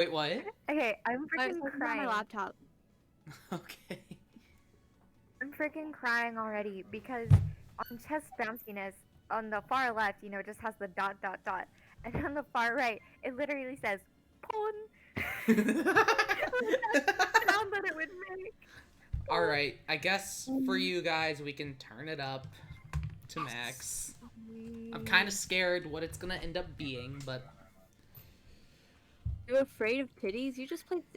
Wait, what? Okay, I'm Sorry, freaking it's on my crying. laptop. Okay. I'm freaking crying already because on chest bounciness, on the far left, it just has the dot dot dot, and on the far right, it literally says "pon." That's the sound that it would make. All right, I guess for you guys, we can turn it up to max. I'm kind of scared what it's gonna end up being, but You're afraid of titties?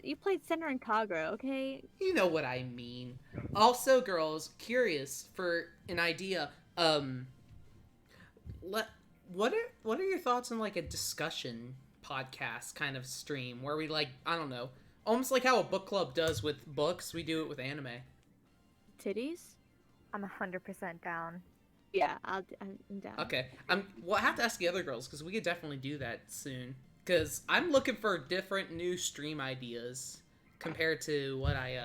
You played Senna and Kagura, okay? you know what I mean. Also, girls, curious for an idea. Let what are your thoughts on like a discussion podcast kind of stream where we like I don't know, almost like how a book club does with books, we do it with anime. Titties? I'm 100% down. Yeah, I'm down. Okay, well, I have to ask the other girls because we could definitely do that soon. Because I'm looking for different new stream ideas compared to what I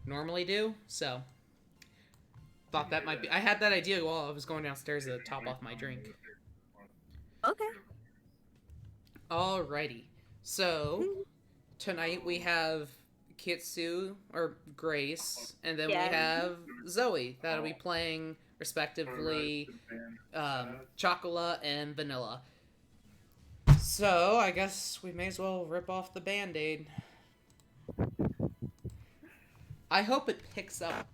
normally do. So thought that might be. I had that idea while I was going downstairs to top off my drink. Okay. Alrighty, so tonight we have Kitsu or Grace, and then Yeah. we have Zoe that'll be playing respectively Chocola and Vanilla. So I guess we may as well rip off the band-aid. I hope it picks up.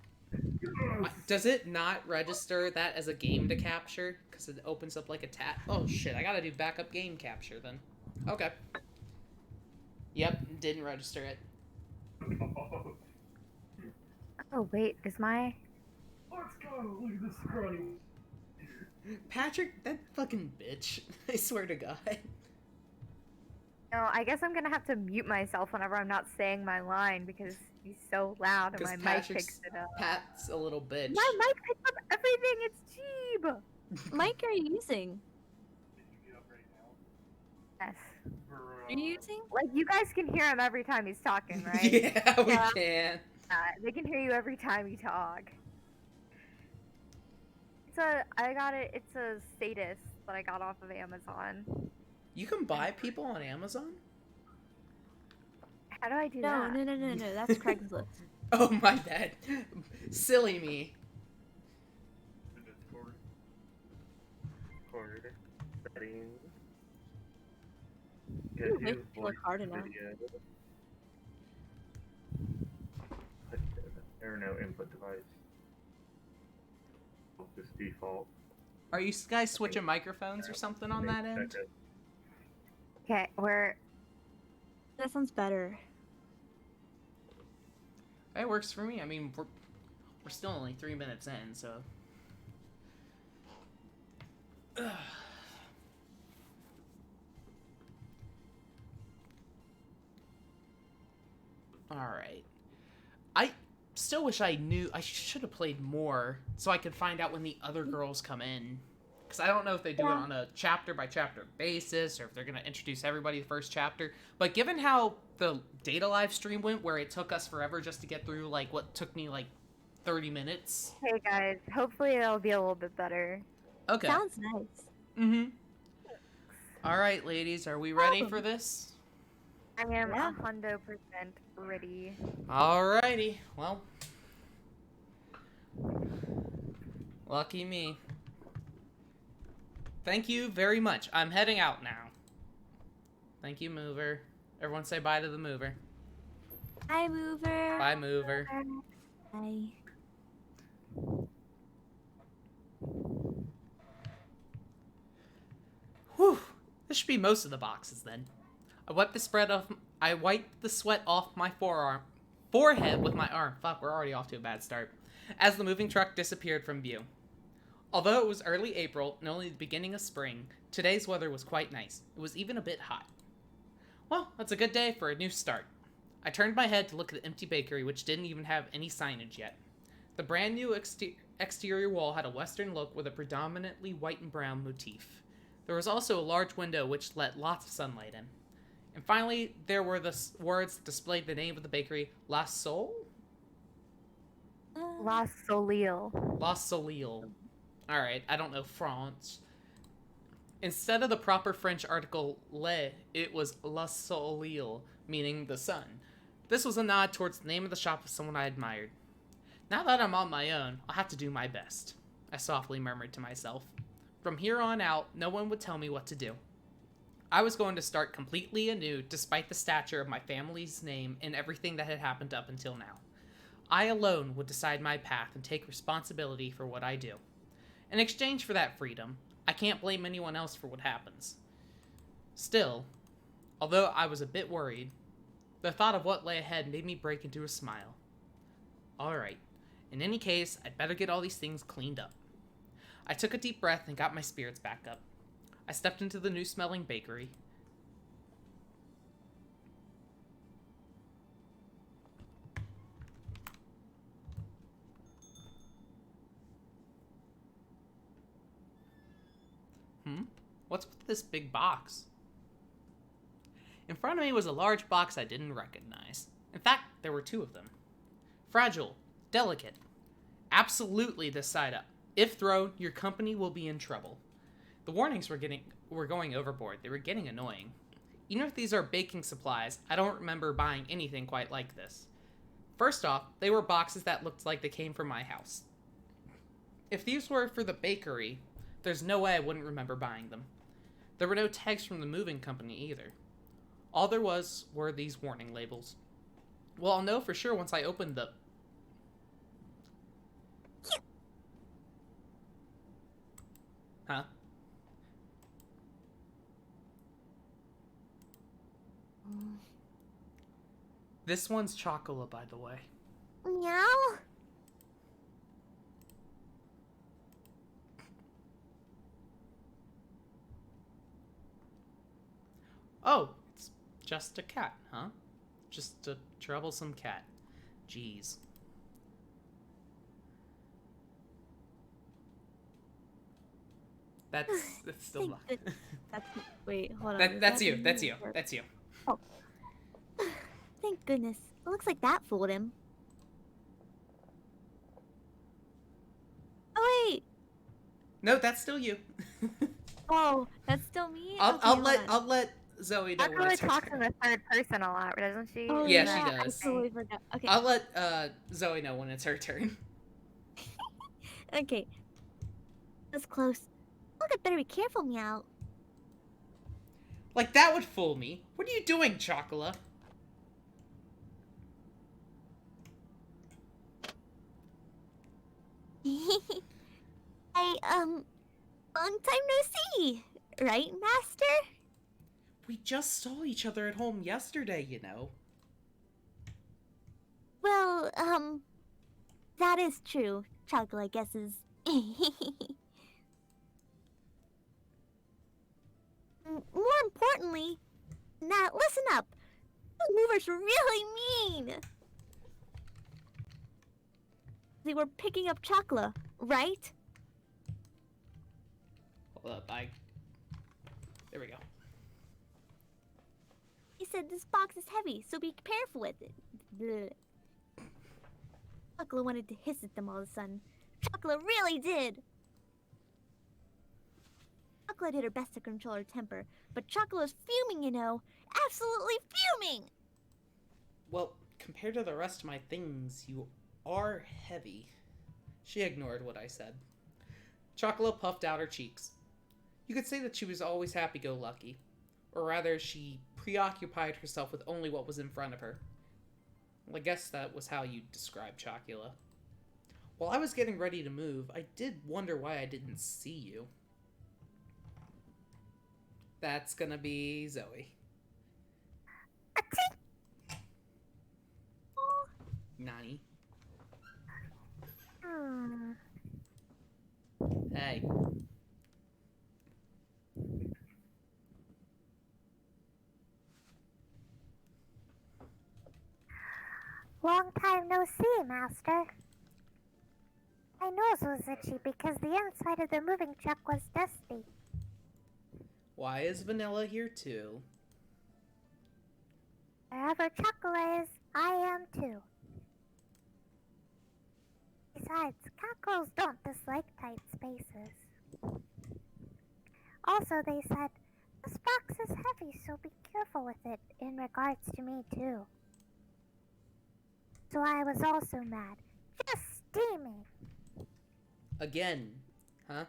Does it not register that as a game to capture? Because it opens up like a tab. Oh shit, I gotta do backup game capture then. Okay. Yep, didn't register it. Oh wait, is my Let's go! Look at this scrawny. Patrick, that fucking bitch. I swear to God. No, I guess I'm gonna have to mute myself whenever I'm not saying my line because he's so loud and Because my mic picks it up. Pat's a little bitch. My mic picks up everything. It's cheap. Mic are you using? Yes. Are you using? Like you guys can hear him every time he's talking, right? Yeah, we Yeah. can. They can hear you every time you talk. It's a status that I got off of Amazon. You can buy people on Amazon? How do I do No, that? no. That's Craigslist. Oh, my bad. Silly me. Record. Settings. Ooh, make it look hard enough. There no input device. Just default. Are you guys switching microphones or something on that end? Okay, That sounds better. It works for me. I mean, we're still only 3 minutes in, so. All right. I still wish I knew. I should have played more so I could find out when the other girls come in. Because I don't know if they do it on a chapter by chapter basis or if they're going to introduce everybody the first chapter. But given how the data live stream went, where it took us forever just to get through like what took me like 30 minutes. hey guys, hopefully it'll be a little bit better. Okay. Sounds nice. Mm-hmm. All right, ladies, are we ready for this? I am Yeah. 100% ready. Alrighty. Well, lucky me. Thank you very much. I'm heading out now. Thank you, Mover. Everyone say bye to the Mover. Hi, Mover. Bye, Mover. Bye. Whew. This should be most of the boxes then. I wiped the sweat off my forehead with my arm. Fuck, we're already off to a bad start. As the moving truck disappeared from view. Although it was early April and only the beginning of spring, today's weather was quite nice. It was even a bit hot. Well, that's a good day for a new start. I turned my head to look at the empty bakery, which didn't even have any signage yet. The brand new exterior wall had a western look with a predominantly white and brown motif. There was also a large window which let lots of sunlight in. And finally, there were the words that displayed the name of the bakery, La Sol? La Solil. La Solil. Alright, I don't know France. Instead of the proper French article le, it was le soleil, meaning the sun. This was a nod towards the name of the shop of someone I admired. Now that I'm on my own, I'll have to do my best, I softly murmured to myself. From here on out, no one would tell me what to do. I was going to start completely anew despite the stature of my family's name and everything that had happened up until now. I alone would decide my path and take responsibility for what I do. In exchange for that freedom, I can't blame anyone else for what happens. Still, although I was a bit worried, the thought of what lay ahead made me break into a smile. Alright, in any case, I'd better get all these things cleaned up. I took a deep breath and got my spirits back up. I stepped into the new-smelling bakery. What's with this big box? In front of me was a large box I didn't recognize. In fact, there were two of them. Fragile, delicate. Absolutely this side up. If thrown, your company will be in trouble. The warnings were going overboard. They were getting annoying. Even if these are baking supplies, I don't remember buying anything quite like this. First off, they were boxes that looked like they came from my house. If these were for the bakery, there's no way I wouldn't remember buying them. There were no tags from the moving company either. All there were these warning labels. Well, I'll know for sure once I open the... Huh? This one's chocolate, by the way. Meow? Oh, it's just a cat, huh? Just a troublesome cat. Jeez. That's still not. Wait, hold on. That's you. That's you. That's you. Thank goodness. It looks like that fooled him. Oh wait! No, that's still you. Oh, that's still me. I'll Okay, hold on. let Zoe know That when really it's her talks in turn. the third person a lot, doesn't she? Oh, Yeah, yeah, she does. I totally forgot. Okay. I'll let Zoe know when it's her turn. Okay. That's close. Look, I better be careful, Meow. Like that would fool me. What are you doing, Chocola? Long time no see. Right, Master? We just saw each other at home yesterday, you know. Well, that is true. Chocolate, I guess, is... More importantly, now listen up. Those movers were really mean. They were picking up chocolate, right? Hold up, there we go. He said this box is heavy, so be careful with it. Bleh. Chocolate wanted to hiss at them all of a sudden. Chocolate really did. Chocolate did her best to control her temper, but Chocolate was fuming, you know. Absolutely fuming! Well, compared to the rest of my things, you are heavy. She ignored what I said. Chocolate puffed out her cheeks. You could say that she was always happy-go-lucky. Or rather, she preoccupied herself with only what was in front of her. Well, I guess that was how you describe Chocula. While I was getting ready to move, I did wonder why I didn't see you. That's gonna be Zoe. Nani. Hey. Long time no see, Master. My nose was itchy because the inside of the moving truck was dusty. Why is Vanilla here too? Wherever Chocolate is, I am too. Besides, catgirls don't dislike tight spaces. Also, they said, this box is heavy, so be careful with it in regards to me, too. So I was also mad. Just steaming. Again, huh?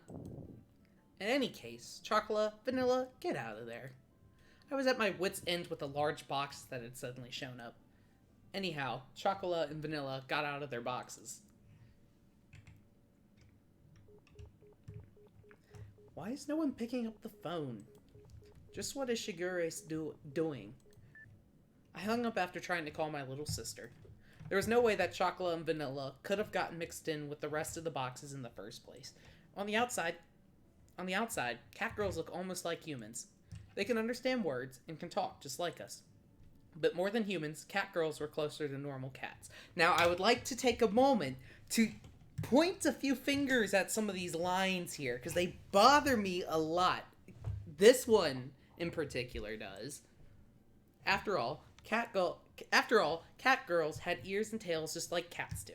In any case, chocolate, vanilla, get out of there. I was at my wit's end with a large box that had suddenly shown up. Anyhow, chocolate and vanilla got out of their boxes. Why is no one picking up the phone? Just what is Shigure's doing? I hung up after trying to call my little sister. There was no way that chocolate and vanilla could have gotten mixed in with the rest of the boxes in the first place. On the outside, Catgirls look almost like humans. They can understand words and can talk just like us. But more than humans, Catgirls were closer to normal cats. Now, I would like to take a moment to point a few fingers at some of these lines here, because they bother me a lot. This one, in particular, does. After all, Catgirls had ears and tails just like cats do.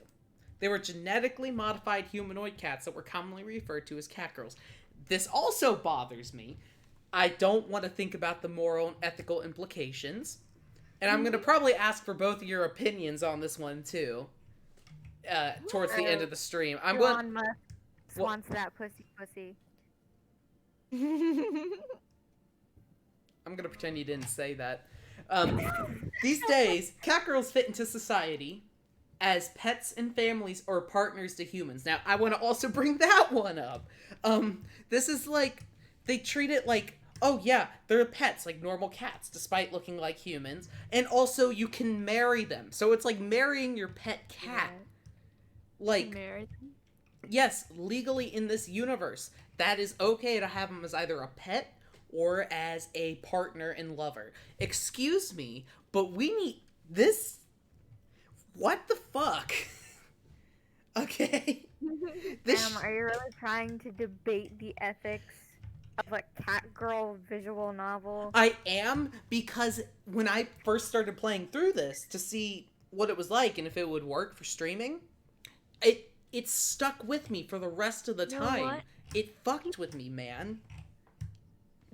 They were genetically modified humanoid cats that were commonly referred to as Catgirls. This also bothers me. I don't want to think about the moral and ethical implications. And I'm going to probably ask for both of your opinions on this one, too. Towards the end of the stream. Elon Musk wants that pussy. I'm going to pretend you didn't say that. These days, Catgirls fit into society as pets and families or partners to humans. Now, I want to also bring that one up. This is like, they treat it like, oh yeah, they're pets, like normal cats, despite looking like humans. And also, you can marry them. So it's like marrying your pet cat. Like, yes, legally in this universe, that is okay to have them as either a pet or as a partner and lover. Excuse me, but we need this. What the fuck? Okay. Are you really trying to debate the ethics of a Catgirl visual novel? I am, because when I first started playing through this to see what it was like and if it would work for streaming, it stuck with me for the rest of the time. What? It fucked with me, man.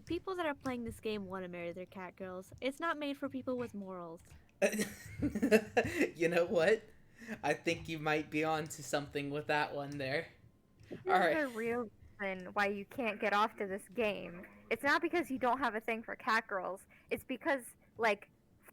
People that are playing this game want to marry their cat girls. It's not made for people with morals. You know what? I think you might be onto something with that one there. Alright. There's a real reason why you can't get off to this game. It's not because you don't have a thing for Catgirls. It's because, like,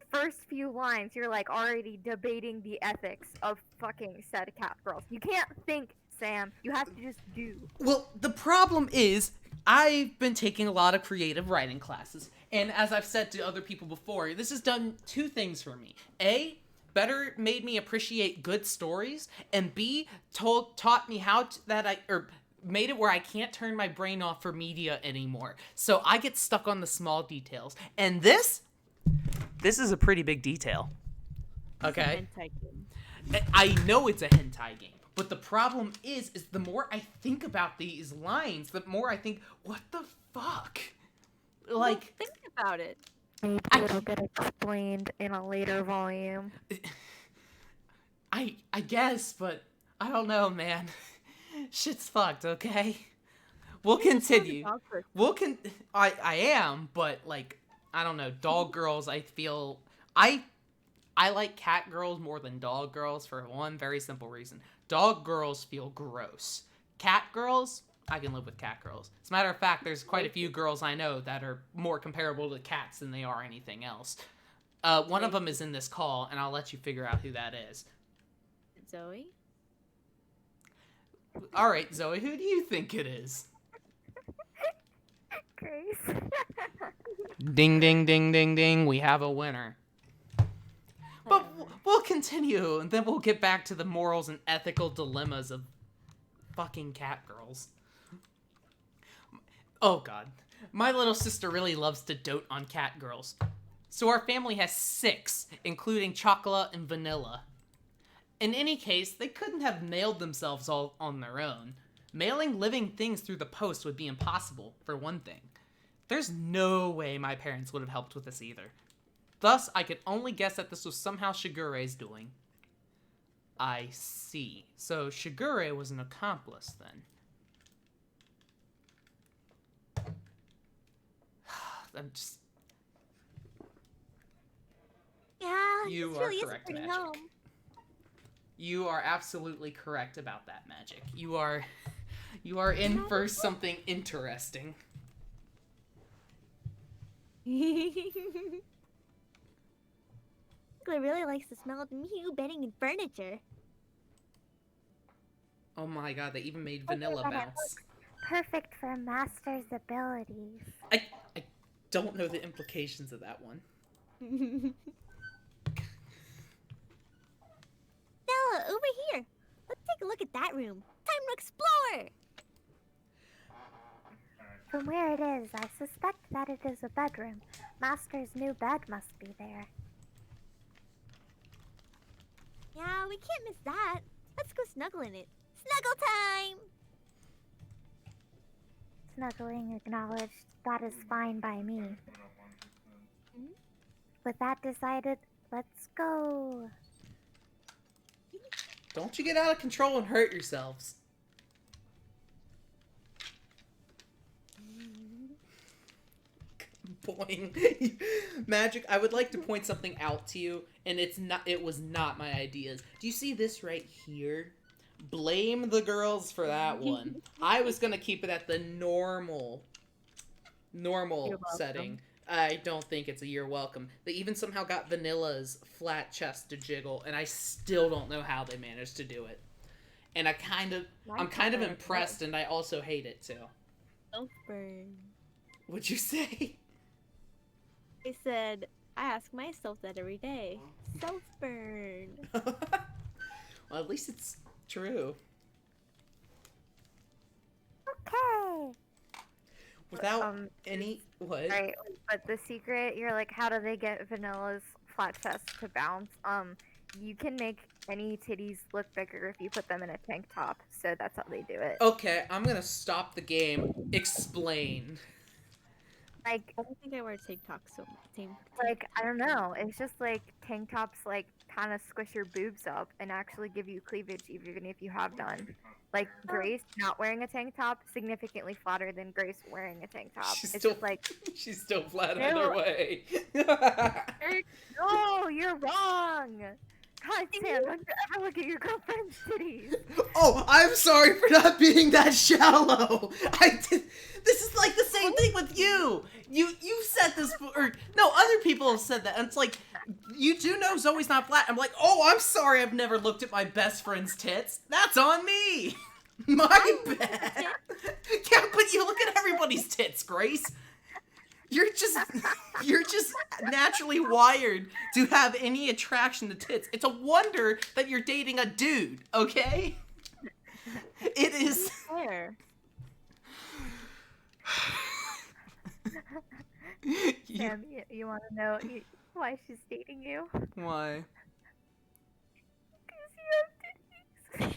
first few lines, you're, like, already debating the ethics of fucking said Catgirls. You can't think, Sam. You have to just do. Well, the problem is, I've been taking a lot of creative writing classes, and as I've said to other people before, this has done two things for me. A, better made me appreciate good stories, and B, taught me made it where I can't turn my brain off for media anymore. So I get stuck on the small details. And this is a pretty big detail. Okay? I know it's a hentai game. But the problem is the more I think about these lines, the more I think, what the fuck? Like, Well, think about it. Maybe it'll get explained in a later volume. I guess, but I don't know, man. Shit's fucked, okay? We'll continue. I am, but like, I don't know, dog girls, I feel I like cat girls more than dog girls for one very simple reason. Dog girls feel gross. Cat girls, I can live with cat girls. As a matter of fact, there's quite a few girls I know that are more comparable to cats than they are anything else. One of them is in this call, and I'll let you figure out who that is. Zoe? Alright, Zoe, who do you think it is? Grace. Ding, ding, ding, ding, ding. We have a winner. But we'll continue, and then we'll get back to the morals and ethical dilemmas of fucking cat girls. Oh god. My little sister really loves to dote on cat girls. So our family has 6, including chocolate and vanilla. In any case, they couldn't have mailed themselves all on their own. Mailing living things through the post would be impossible, for one thing. There's no way my parents would have helped with this either. Thus, I could only guess that this was somehow Shigure's doing. I see. So Shigure was an accomplice, then. I'm just. Yeah, You this are really is a correct, pretty Magic. home. You are absolutely correct about that, Magic. You are in for something interesting. Nicola really likes the smell of new bedding and furniture. Oh my god, they even made I think vanilla that it bounce. Perfect for Master's abilities. I don't know the implications of that one. Stella, over here. Let's take a look at that room. Time to explore. From where it is, I suspect that it is a bedroom. Master's new bed must be there. Yeah, we can't miss that. Let's go snuggle in it. Snuggle time! Snuggling acknowledged. That is fine by me. With that decided, let's go. Don't you get out of control and hurt yourselves. Boing. Magic, I would like to point something out to you, and it was not my ideas. Do you see this right here? Blame the girls for that one. I was gonna keep it at the normal setting. I don't think it's a you're welcome. They even somehow got Vanilla's flat chest to jiggle, and I still don't know how they managed to do it. And I'm kind of impressed, and I also hate it too. Self burn. What'd you say? I said, I ask myself that every day. Self burn. Well, at least it's true. Okay. Without any what? Right, but the secret, you're like, how do they get Vanilla's flat chest to bounce? You can make any titties look bigger if you put them in a tank top, so that's how they do it. Okay, I'm gonna stop the game. Explain. Like, I don't think I wear TikTok so I don't know. It's just like tank tops, like, kind of squish your boobs up and actually give you cleavage, even if you have none. Like, Grace not wearing a tank top, significantly flatter than Grace wearing a tank top. She's It's still just like, she's still flat No. on her way. Eric, no, you're wrong! God, Sam, don't you ever look at your girlfriend's titties. Oh, I'm sorry for not being that shallow. This is like the same thing with you. You said this, or no, other people have said that. And it's like, you do know Zoe's not flat. I'm like, oh, I'm sorry, I've never looked at my best friend's tits. That's on me. My bad. Yeah, but you look at everybody's tits, Grace. You're just naturally wired to have any attraction to tits. It's a wonder that you're dating a dude, okay? It is. Where? Sam, you want to know why she's dating you? Why? Because you have titties.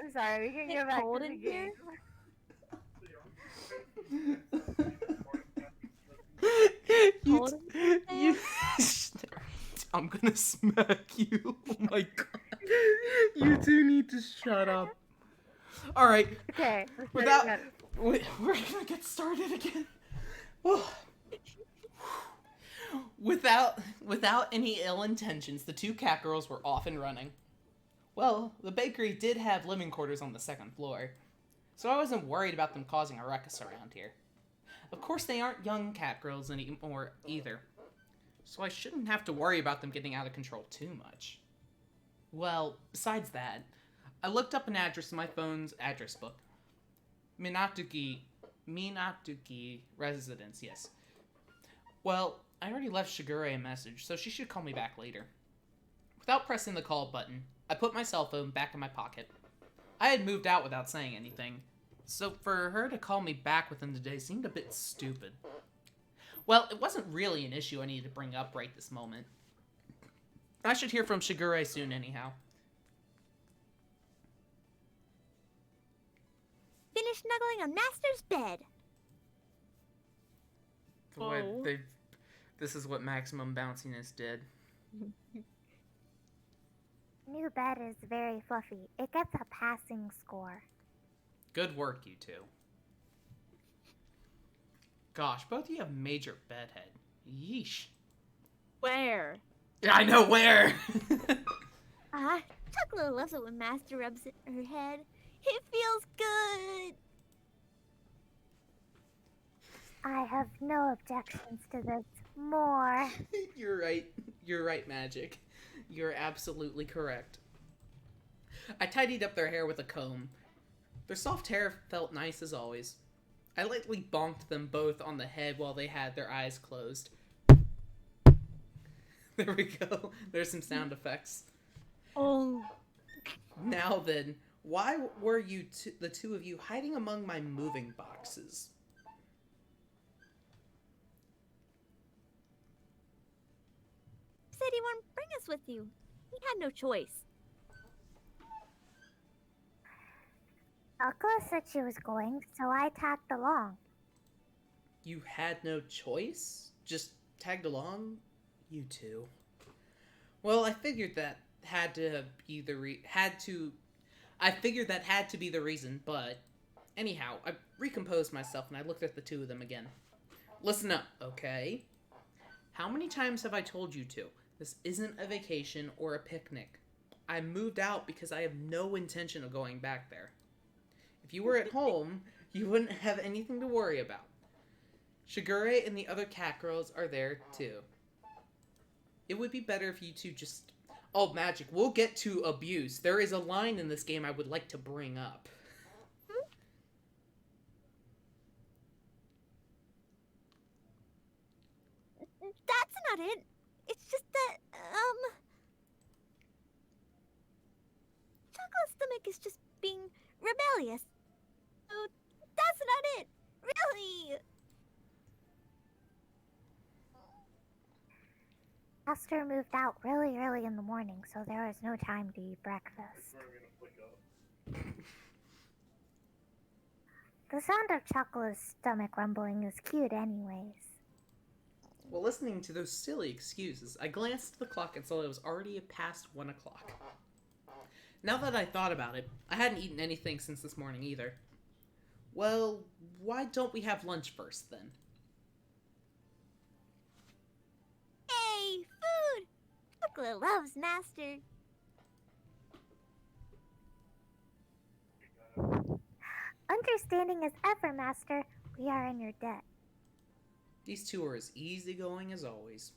I'm sorry, we can go back cold to the in here? game. you, I'm gonna smack you. Oh my god. You two need to shut up. Alright. Okay. We're gonna get started again. Without any ill intentions, the two cat girls were off and running. Well, the bakery did have living quarters on the second floor, so I wasn't worried about them causing a ruckus around here. Of course, they aren't young cat girls anymore either, so I shouldn't have to worry about them getting out of control too much. Well, besides that, I looked up an address in my phone's address book. Minatuki residence, yes. Well, I already left Shigure a message, so she should call me back later. Without pressing the call button, I put my cell phone back in my pocket. I had moved out without saying anything, so for her to call me back within the day seemed a bit stupid. Well, it wasn't really an issue I needed to bring up right this moment. I should hear from Shigure soon anyhow. Finish snuggling on Master's bed. Oh. This is what maximum bounciness did. New bed is very fluffy. It gets a passing score. Good work, you two. Gosh, both of you have major bedhead. Yeesh. Where? I know where! Chocolate loves it when Master rubs her head. It feels good. I have no objections to this. More. You're right. You're right, Magic. You're absolutely correct. I tidied up their hair with a comb. Their soft hair felt nice as always. I lightly bonked them both on the head while they had their eyes closed. There we go. There's some sound effects. Oh. Now then, why were you the two of you hiding among my moving boxes? You said you wouldn't bring us with you. We had no choice. Chocolate said she was going, so I tagged along. You had no choice? Just tagged along? You two. Well, I figured that had to be the reason, but anyhow, I recomposed myself and I looked at the two of them again. Listen up, okay? How many times have I told you two? This isn't a vacation or a picnic. I moved out because I have no intention of going back there. If you were at home, you wouldn't have anything to worry about. Shigure and the other Catgirls are there too. It would be better if you two just... Oh, Magic, we'll get to abuse. There is a line in this game I would like to bring up. That's not it. It's just that, Chocolate's stomach is just being rebellious. Oh, that's not it. Really. Master moved out really early in the morning, so there was no time to eat breakfast. The sound of Chocolate's stomach rumbling is cute anyways. While listening to those silly excuses, I glanced at the clock and saw it was already past 1 o'clock. Now that I thought about it, I hadn't eaten anything since this morning either. Well, why don't we have lunch first then? Hey, food. Chocolate loves Master. Understanding as ever, Master. We are in your debt. These two are as easygoing as always.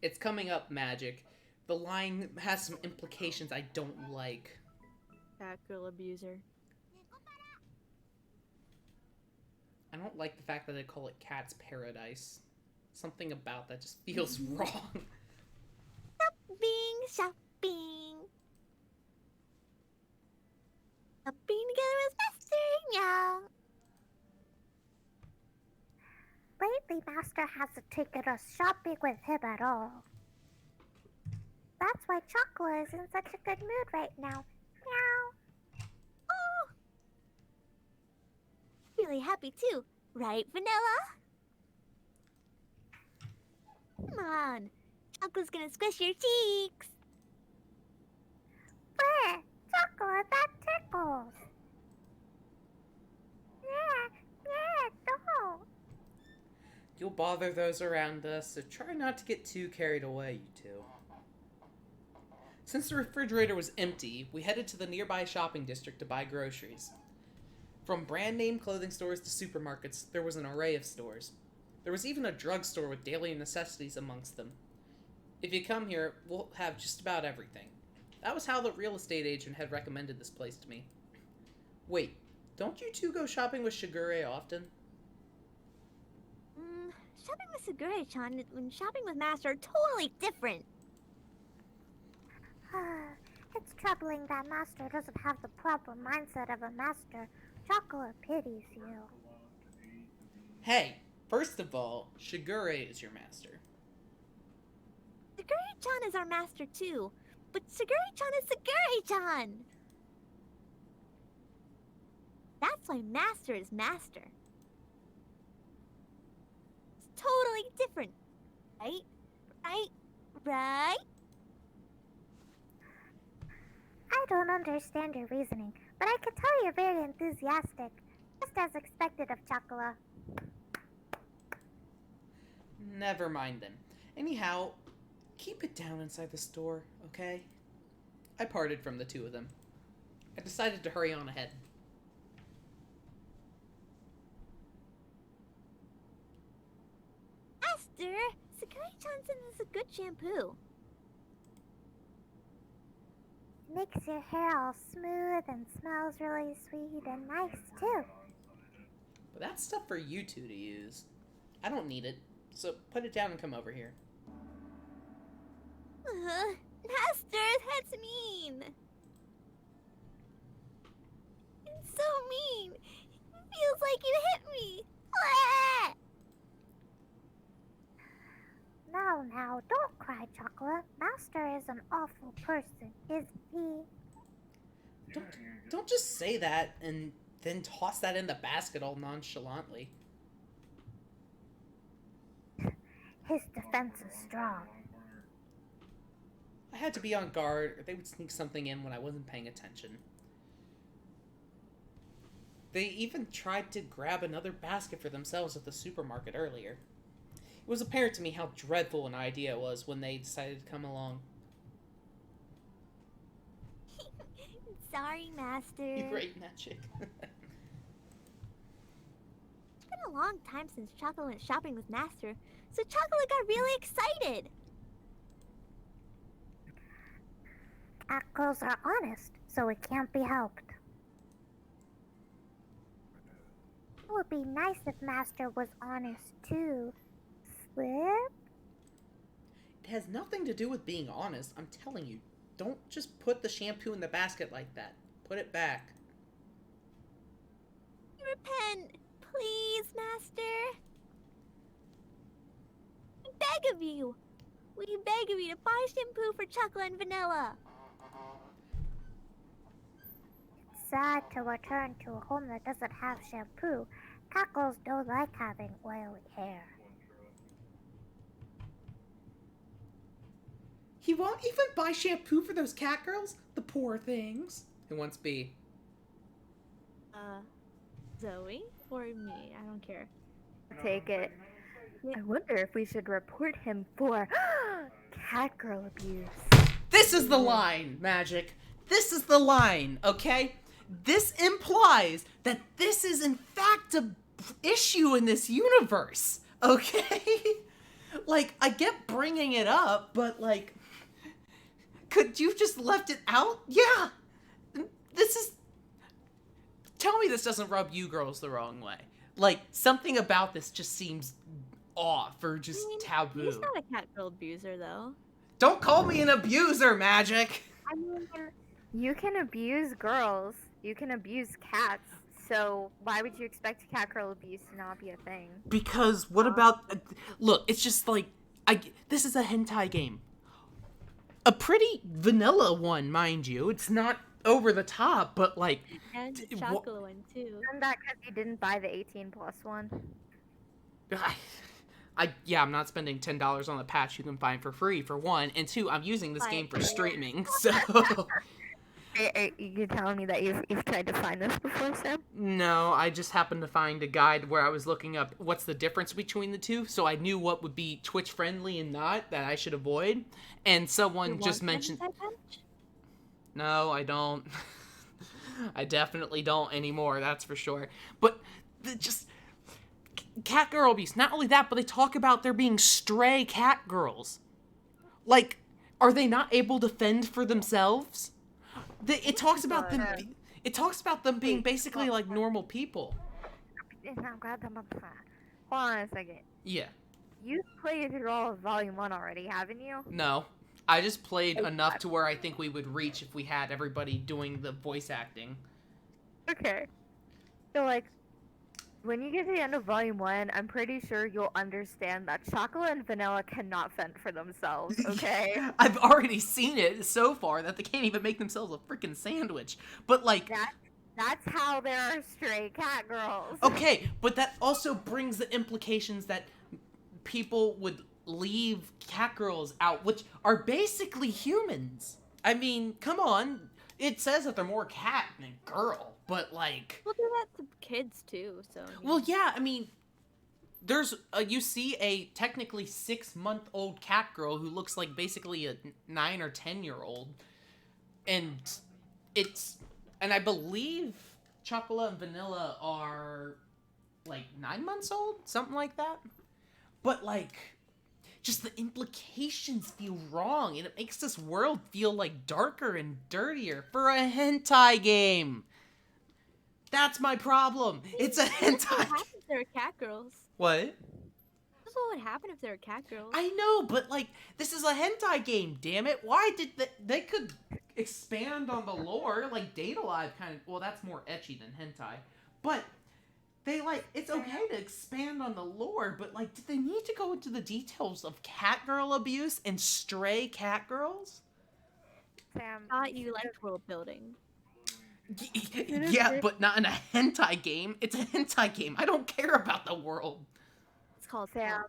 It's coming up, Magic. The line has some implications I don't like. Catgirl abuser. I don't like the fact that they call it Cat's Paradise. Something about that just feels wrong. Shopping, shopping. Shopping together with Master, yeah. Lately, Master hasn't taken us shopping with him at all. That's why Chocolate is in such a good mood right now. Meow. Oh. Really happy too, right, Vanilla? Come on. Chocolate's gonna squish your cheeks. Bleh! Chocolate, that tickles. Yeah, don't. You'll bother those around us, so try not to get too carried away, you two. Since the refrigerator was empty, we headed to the nearby shopping district to buy groceries. From brand name clothing stores to supermarkets, there was an array of stores. There was even a drugstore with daily necessities amongst them. If you come here, we'll have just about everything. That was how the real estate agent had recommended this place to me. Wait, don't you two go shopping with Shigure often? Shopping with Sagure-chan and shopping with Master are totally different. It's troubling that Master doesn't have the proper mindset of a master. Chocolate pities you. Hey, first of all, Shigure is your master. Sagure-chan is our master too, but Sagure-chan is Sagure-chan. That's why Master is Master. It's totally different, right? Right? I don't understand your reasoning, but I can tell you're very enthusiastic, just as expected of Chocola. Never mind then. Anyhow, keep it down inside the store, okay? I parted from the two of them. I decided to hurry on ahead. Master, Sakurai-chan is a good shampoo. Makes your hair all smooth and smells really sweet and nice too. But that's stuff for you two to use. I don't need it, so put it down and come over here. Master, that's mean. It's so mean. It feels like you hit me. Ah! Now, don't cry, Chocolate. Master is an awful person, isn't he? Don't just say that and then toss that in the basket all nonchalantly. His defense is strong. I had to be on guard, or they would sneak something in when I wasn't paying attention. They even tried to grab another basket for themselves at the supermarket earlier. It was apparent to me how dreadful an idea it was when they decided to come along. Sorry, Master. You right, Magic. It's been a long time since Chocolate went shopping with Master, so Chocolate got really excited. Catgirls are honest, so it can't be helped. It would be nice if Master was honest too. Slip? It has nothing to do with being honest, I'm telling you. Don't just put the shampoo in the basket like that. Put it back. Repent, please, Master. We beg of you. We beg of you to buy shampoo for Chocolate and Vanilla. It's sad to return to a home that doesn't have shampoo. Catgirls don't like having oily hair. He won't even buy shampoo for those Catgirls? The poor things. Who wants B? Zoe or me? I don't care. Take it. I wonder if we should report him for catgirl abuse. This is the line, Magic. This is the line, okay? This implies that this is in fact a issue in this universe, okay? Like, I get bringing it up, but like, could you just left it out? Yeah! This is... Tell me this doesn't rub you girls the wrong way. Like, something about this just seems off or just taboo. He's not a catgirl abuser, though. Don't call me an abuser, Magic! I mean, you can abuse girls. You can abuse cats. So why would you expect catgirl abuse to not be a thing? Because what about... Look, it's just like... This is a hentai game. A pretty vanilla one, mind you. It's not over the top, but like... And the chocolate one, too. Isn't that because you didn't buy the 18+ one? I'm not spending $10 on the patch you can find for free, for one. And two, I'm using this game for streaming, so... You're telling me that you've tried to find this before, Sam? No, I just happened to find a guide where I was looking up what's the difference between the two, so I knew what would be Twitch friendly and not, that I should avoid. And someone just mentioned... No, I don't. I definitely don't anymore, that's for sure. But just... Catgirl abuse. Not only that, but they talk about there being stray catgirls. Like, are they not able to fend for themselves? It talks about them. It talks about them being basically like normal people. Hold on a second. Yeah. You've played through all of Volume 1 already, haven't you? No. I just played enough to where I think we would reach if we had everybody doing the voice acting. Okay. So, like, when you get to the end of Volume 1, I'm pretty sure you'll understand that Chocolate and Vanilla cannot fend for themselves, okay? I've already seen it so far that they can't even make themselves a freaking sandwich. But, like... That's how there are stray cat girls. Okay, but that also brings the implications that people would leave catgirls out, which are basically humans. I mean, come on. It says that they're more cat than girl, but like, We'll do that to kids too. So. I mean, well, yeah, I mean, there's you see a technically 6-month-old cat girl who looks like basically a 9 or 10-year-old, and I believe Chocolate and Vanilla are like 9 months old, something like that. But like, just the implications feel wrong, and it makes this world feel like darker and dirtier for a hentai game. That's my problem. It's a This is what hentai. happens if there are cat girls. What? This is what would happen if there are cat girls. I know, but like, this is a hentai game, damn it. Why did they could expand on the lore, like Data Live kind of, well, that's more ecchi than hentai, but they like, it's okay to expand on the lore, but like, did they need to go into the details of catgirl abuse and stray catgirls? Sam, Thought you liked world building. Yeah, but not in a hentai game. It's a hentai game. I don't care about the world. It's called Sam,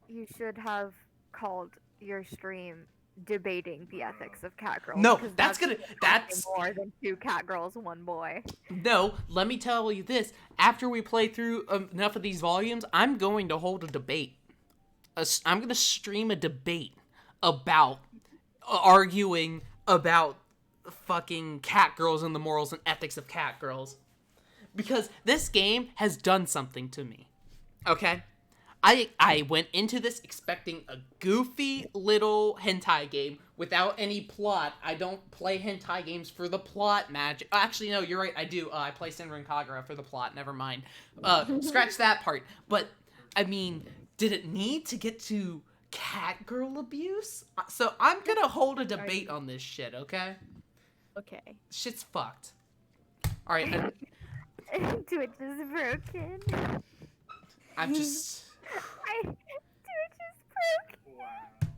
you should have called your stream debating the ethics of catgirls. No, 'cause that's more than 2 catgirls, 1 boy. No, let me tell you this. After we play through enough of these volumes, I'm going to hold a debate. I'm going to stream a debate about arguing about fucking catgirls and the morals and ethics of catgirls. Because this game has done something to me. Okay? I went into this expecting a goofy little hentai game without any plot. I don't play hentai games for the plot magic. Actually, no, you're right. I do. I play Senran Kagura for the plot. Never mind. Scratch that part. But, I mean, did it need to get to catgirl abuse? So I'm gonna hold a debate on this shit, okay? Okay. Shit's fucked. Alright, Twitch is broken. I'm just... Twitch is broken.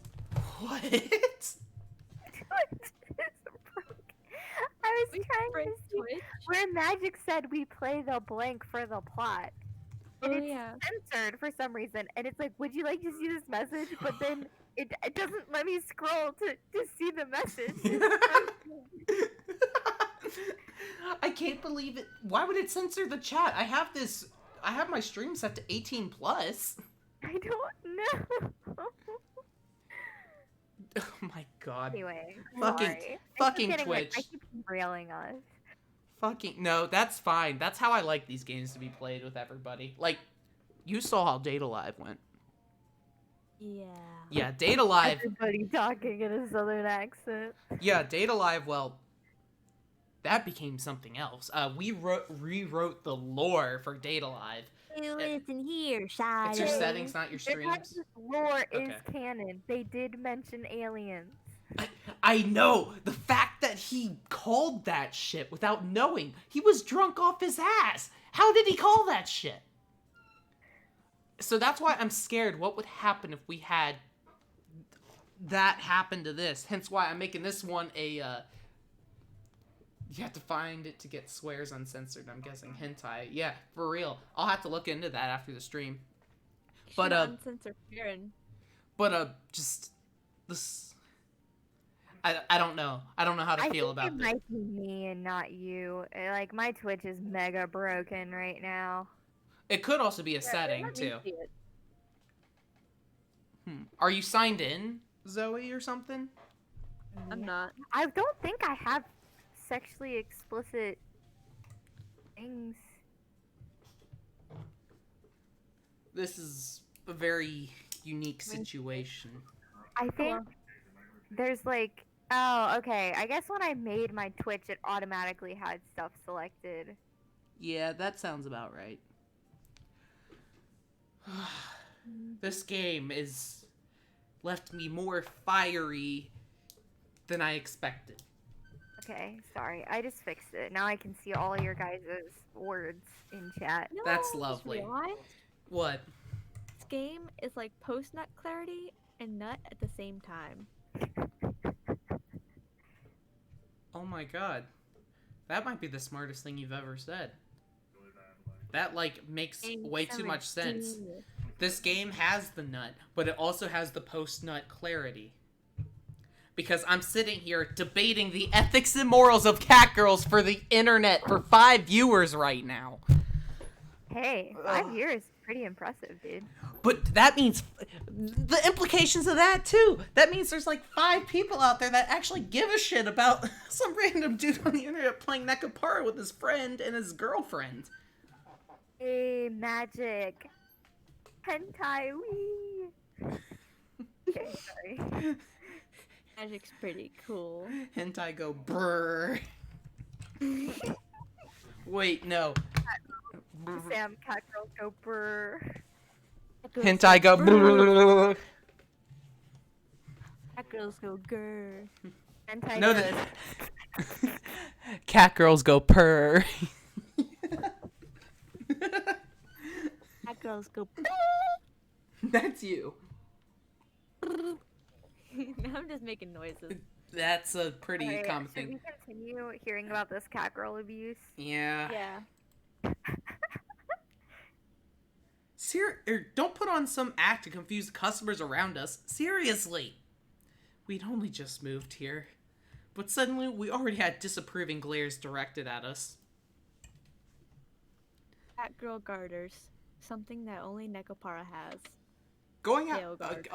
What? Twitch is broken. I was We trying to break see Twitch. where Magic said we play the blank for the plot. And Oh it's yeah. censored for some reason. And it's like, would you like to see this message? But then it doesn't let me scroll to see the message. I can't believe it. Why would it censor the chat? I have my stream set to 18 plus. I don't know. Oh my god. Anyway, Fucking- sorry. fucking I Twitch. keep railing us. Fucking no, that's fine. That's how I like these games to be played with everybody. Like, you saw how Data Live went. Yeah. Yeah, Data Live. Everybody talking in a southern accent. Yeah, Data Live. Well, that became something else. We rewrote the lore for Data Live. You listen here, Shadow. It's your settings, not your Their streams. lore is Okay. canon. They did mention aliens. I know the fact that he called that shit without knowing. He was drunk off his ass. How did he call that shit? So that's why I'm scared. What would happen if we had that happen to this? Hence why I'm making this one a. You have to find it to get swears uncensored. I'm guessing hentai. Yeah, for real. I'll have to look into that after the stream. But, Uncensored Karen. Just this. I don't know. I don't know how to feel about it this. might be me and not you. Like, my Twitch is mega broken right now. It could also be a setting Let me too. see it. Are you signed in, Zoe, or something? I'm not. I don't think I have sexually explicit things. This is a very unique situation. I think there's like, oh, okay. I guess when I made my Twitch, it automatically had stuff selected. Yeah, that sounds about right. This game is left me more fiery than I expected. Okay, sorry. I just fixed it. Now I can see all your guys' words in chat. You know That's what I just lovely. realized? What? This game is like post nut clarity and nut at the same time. Oh my god. That might be the smartest thing you've ever said. That, like, makes way too much sense. This game has the nut, but it also has the post-nut clarity. because I'm sitting here debating the ethics and morals of Catgirls for the internet for 5 viewers right now. Hey, 5 years, pretty impressive, dude. But that means the implications of that too. That means there's like 5 people out there that actually give a shit about some random dude on the internet playing Nekopara with his friend and his girlfriend. Hey, magic. Hentai, wee. Okay, sorry. Magic's pretty cool. Hentai go brrr. Wait, no. Sam, Catgirls go brr. Hentai go brrr. Catgirls go grr. Hentai No, goes. Catgirls go purr. Catgirls go. That's you. Now I'm just making noises. That's a pretty Alright, common should we thing. continue hearing about this catgirl abuse? Yeah. Yeah. Don't put on some act to confuse the customers around us. Seriously. We'd only just moved here. But suddenly, we already had disapproving glares directed at us. Catgirl garters. Something that only Nekopara has. Going out. Tail guard.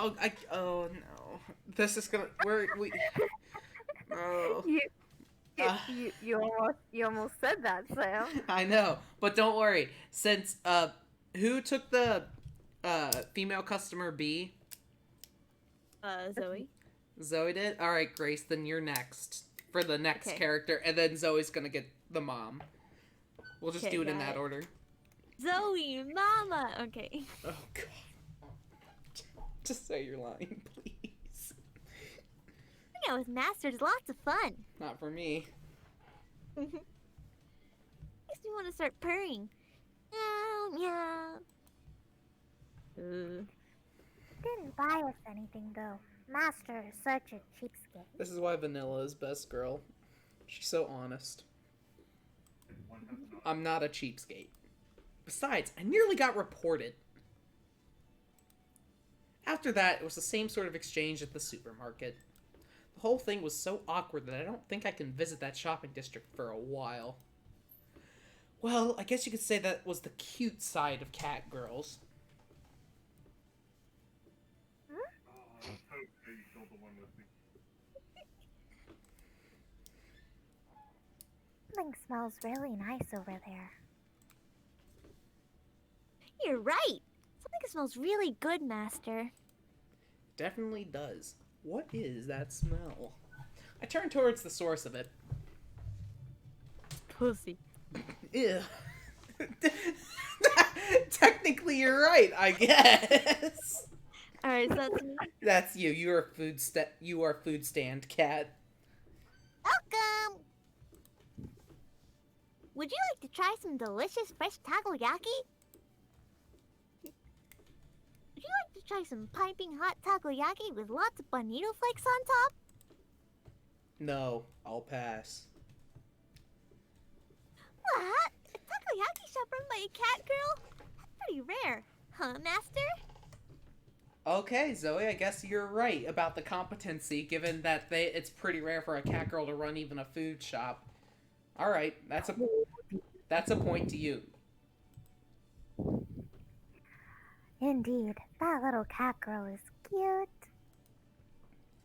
Oh no. This is gonna. We. Oh. You almost said that, Sam. I know, but don't worry. Since who took the female customer B? Zoe. Zoe did. All right, Grace. Then you're next for the next Okay. character, and then Zoe's gonna get the mom. We'll just Okay, do it in got that it. order. Zoe, Mama. Okay. Oh god. Just say your line, please. Hanging out with Master is lots of fun. Not for me. Makes me want to start purring. Meow, meow. Didn't buy us anything though. Master is such a cheapskate. This is why Vanilla is best girl. She's so honest. I'm not a cheapskate. Besides, I nearly got reported. After that, it was the same sort of exchange at the supermarket. The whole thing was so awkward that I don't think I can visit that shopping district for a while. Well, I guess you could say that was the cute side of Catgirls. Something smells really nice over there. You're right. Something smells really good, Master. Definitely does. What is that smell? I turned towards the source of it. Pussy. Ew. Technically, you're right, I guess. Alright, so that's me. That's you. You are you are food stand cat. Welcome! Would you like to try some delicious fresh takoyaki? Would you like to try some piping hot takoyaki with lots of bonito flakes on top? No, I'll pass. What? A takoyaki shop run by a cat girl? That's pretty rare, huh, Master? Okay, Zoe, I guess you're right about the competency, given that it's pretty rare for a cat girl to run even a food shop. All right, that's a point to you. Indeed, that little cat girl is cute.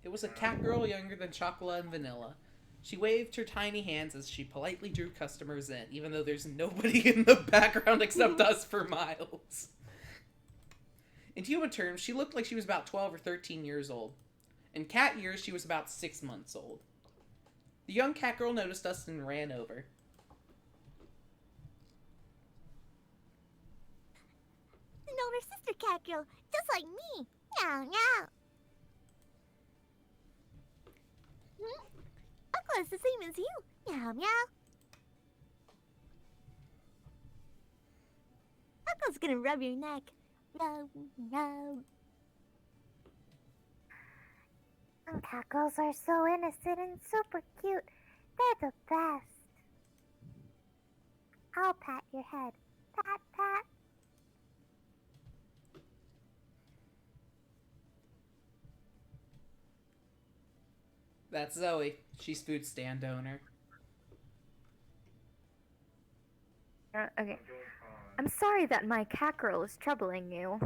It was a cat girl younger than Chocolate and Vanilla. She waved her tiny hands as she politely drew customers in, even though there's nobody in the background except us for miles. In human terms, she looked like she was about 12 or 13 years old. In cat years, she was about 6 months old. The young cat girl noticed us and ran over. An older sister cat girl, just like me. Meow, meow. Aqua is the same as you. Meow, meow. Aqua's gonna rub your neck. Rub, rub. And cat girls are so innocent and super cute. They're the best. I'll pat your head. Pat, pat. That's Zoe. She's food stand owner. Okay. I'm sorry that my cat girl is troubling you.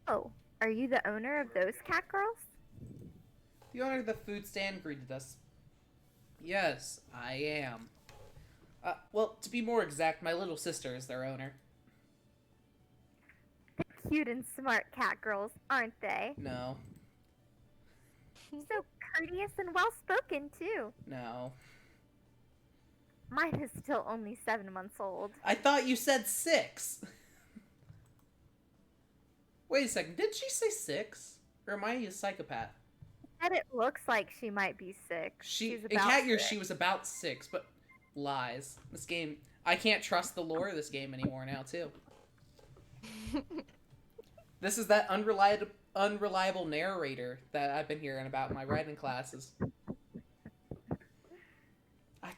Oh, are you the owner of those cat girls? The owner of the food stand greeted us. Yes, I am. Well, to be more exact, my little sister is their owner. They're cute and smart cat girls, aren't they? No. So courteous and well spoken too. No. Mine is still only 7 months old. I thought you said 6. Wait a second, did she say 6? Or am I a psychopath? And it looks like she might be 6. She's In about Cat Year, 6. she was about 6, but lies. This game, I can't trust the lore of this game anymore now, too. This is that unreliable narrator that I've been hearing about in my writing classes. I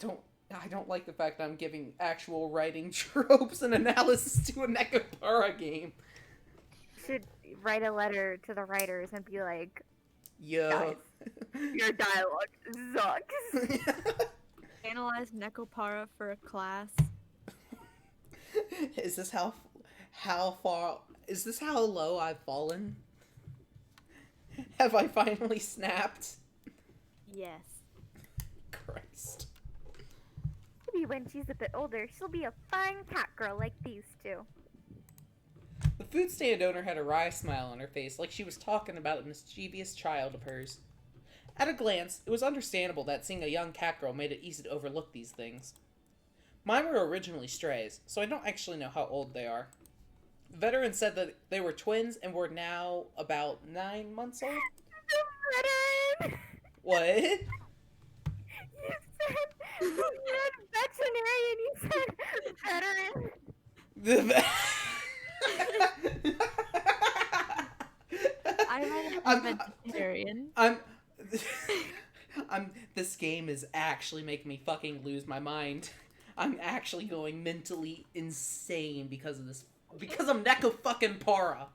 don't like the fact that I'm giving actual writing tropes and analysis to a Nekopara game. Should write a letter to the writers and be like, Yo. your dialogue sucks. Analyze Nekopara for a class. Is this how far? Is this how low I've fallen? Have I finally snapped? Yes. Christ. Maybe when she's a bit older, she'll be a fine cat girl like these two. The food stand owner had a wry smile on her face, like she was talking about a mischievous child of hers. At a glance, it was understandable that seeing a young cat girl made it easy to overlook these things. Mine were originally strays, so I don't actually know how old they are. The veteran said that they were twins and were now about 9 months old. The veteran! What? You said veterinarian, you said veteran. The I'm a vegetarian. This game is actually making me fucking lose my mind. I'm actually going mentally insane because of this. Because I'm Nekopara.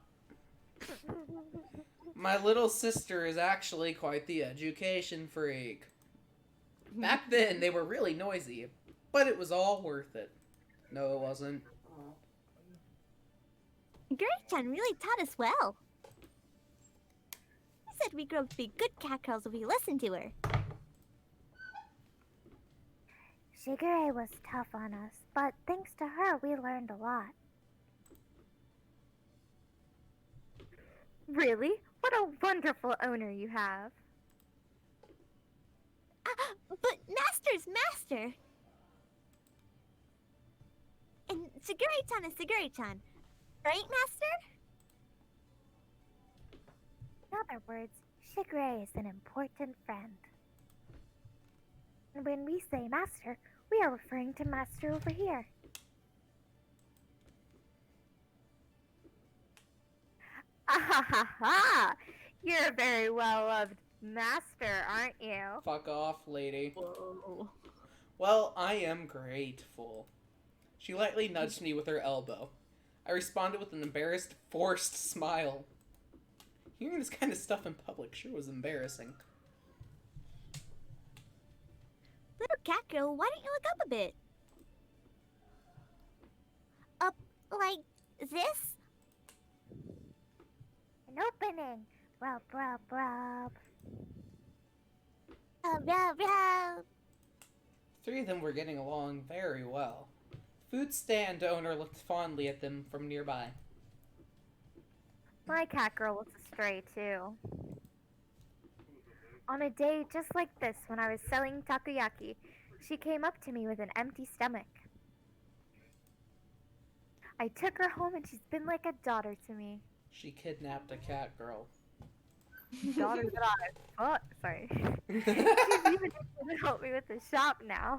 My little sister is actually quite the education freak. Back then, they were really noisy, but it was all worth it. No, it wasn't. Gary-chan really taught us well. She said we grow up to be good cat girls if we listen to her. Shigure was tough on us, but thanks to her, we learned a lot. Really? What a wonderful owner you have. But Master's Master! And Siguri-chan is Siguri-chan. Right, Master? In other words, Shigure is an important friend. And when we say master, we are referring to master over here. Ah, you're a very well-loved master, aren't you? Fuck off, lady. Whoa. Well, I am grateful. She lightly nudged me with her elbow. I responded with an embarrassed, forced smile. Hearing this kind of stuff in public sure was embarrassing. Little cat girl, why don't you look up a bit? Up like this? An opening. Rub, rub, rub. Rub, rub. Three of them were getting along very well. Food stand owner looked fondly at them from nearby. My cat girl was a stray, too. On a day just like this, when I was selling takoyaki, she came up to me with an empty stomach. I took her home and she's been like a daughter to me. She kidnapped a cat girl. Daughter that I fuck. Sorry. She's even going to help me with the shop now.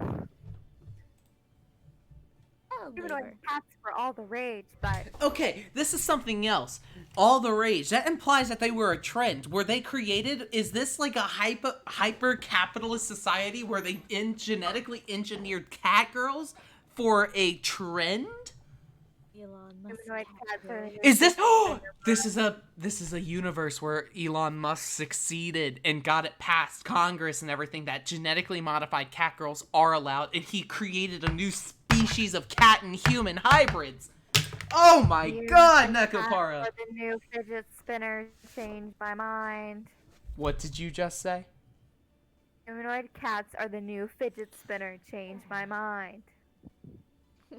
Oh, Even though labor. cats were all the rage, but Okay, this is something else. All the rage. That implies that they were a trend. Were they created? Is this like a hyper capitalist society where they genetically engineered cat girls for a trend? Elon Musk. Humanoid cats are the new Is this? Oh, fidget this is a universe where Elon Musk succeeded and got it past Congress and everything that genetically modified cat girls are allowed, and he created a new species of cat and human hybrids. Oh my Humanoid God, cats Nekopara! are the new fidget spinner. Changed my mind. What did you just say? Humanoid cats are the new fidget spinner. Changed my mind.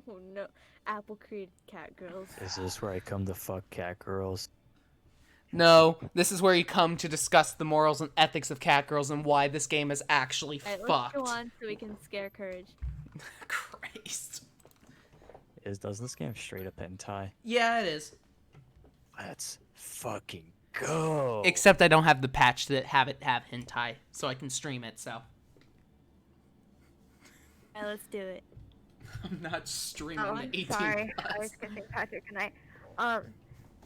Oh no, Apple created Catgirls. Is this where I come to fuck cat girls? No, this is where you come to discuss the morals and ethics of cat girls and why this game is actually Alright, let's fucked. go on so we can scare Courage. Christ. Does this game straight up hentai? Yeah, it is. Let's fucking go. Except I don't have the patch that have hentai, so I can stream it, so. Alright, let's do it. I'm not streaming Oh, the I'm 18 sorry. I plus. was kissing Patrick and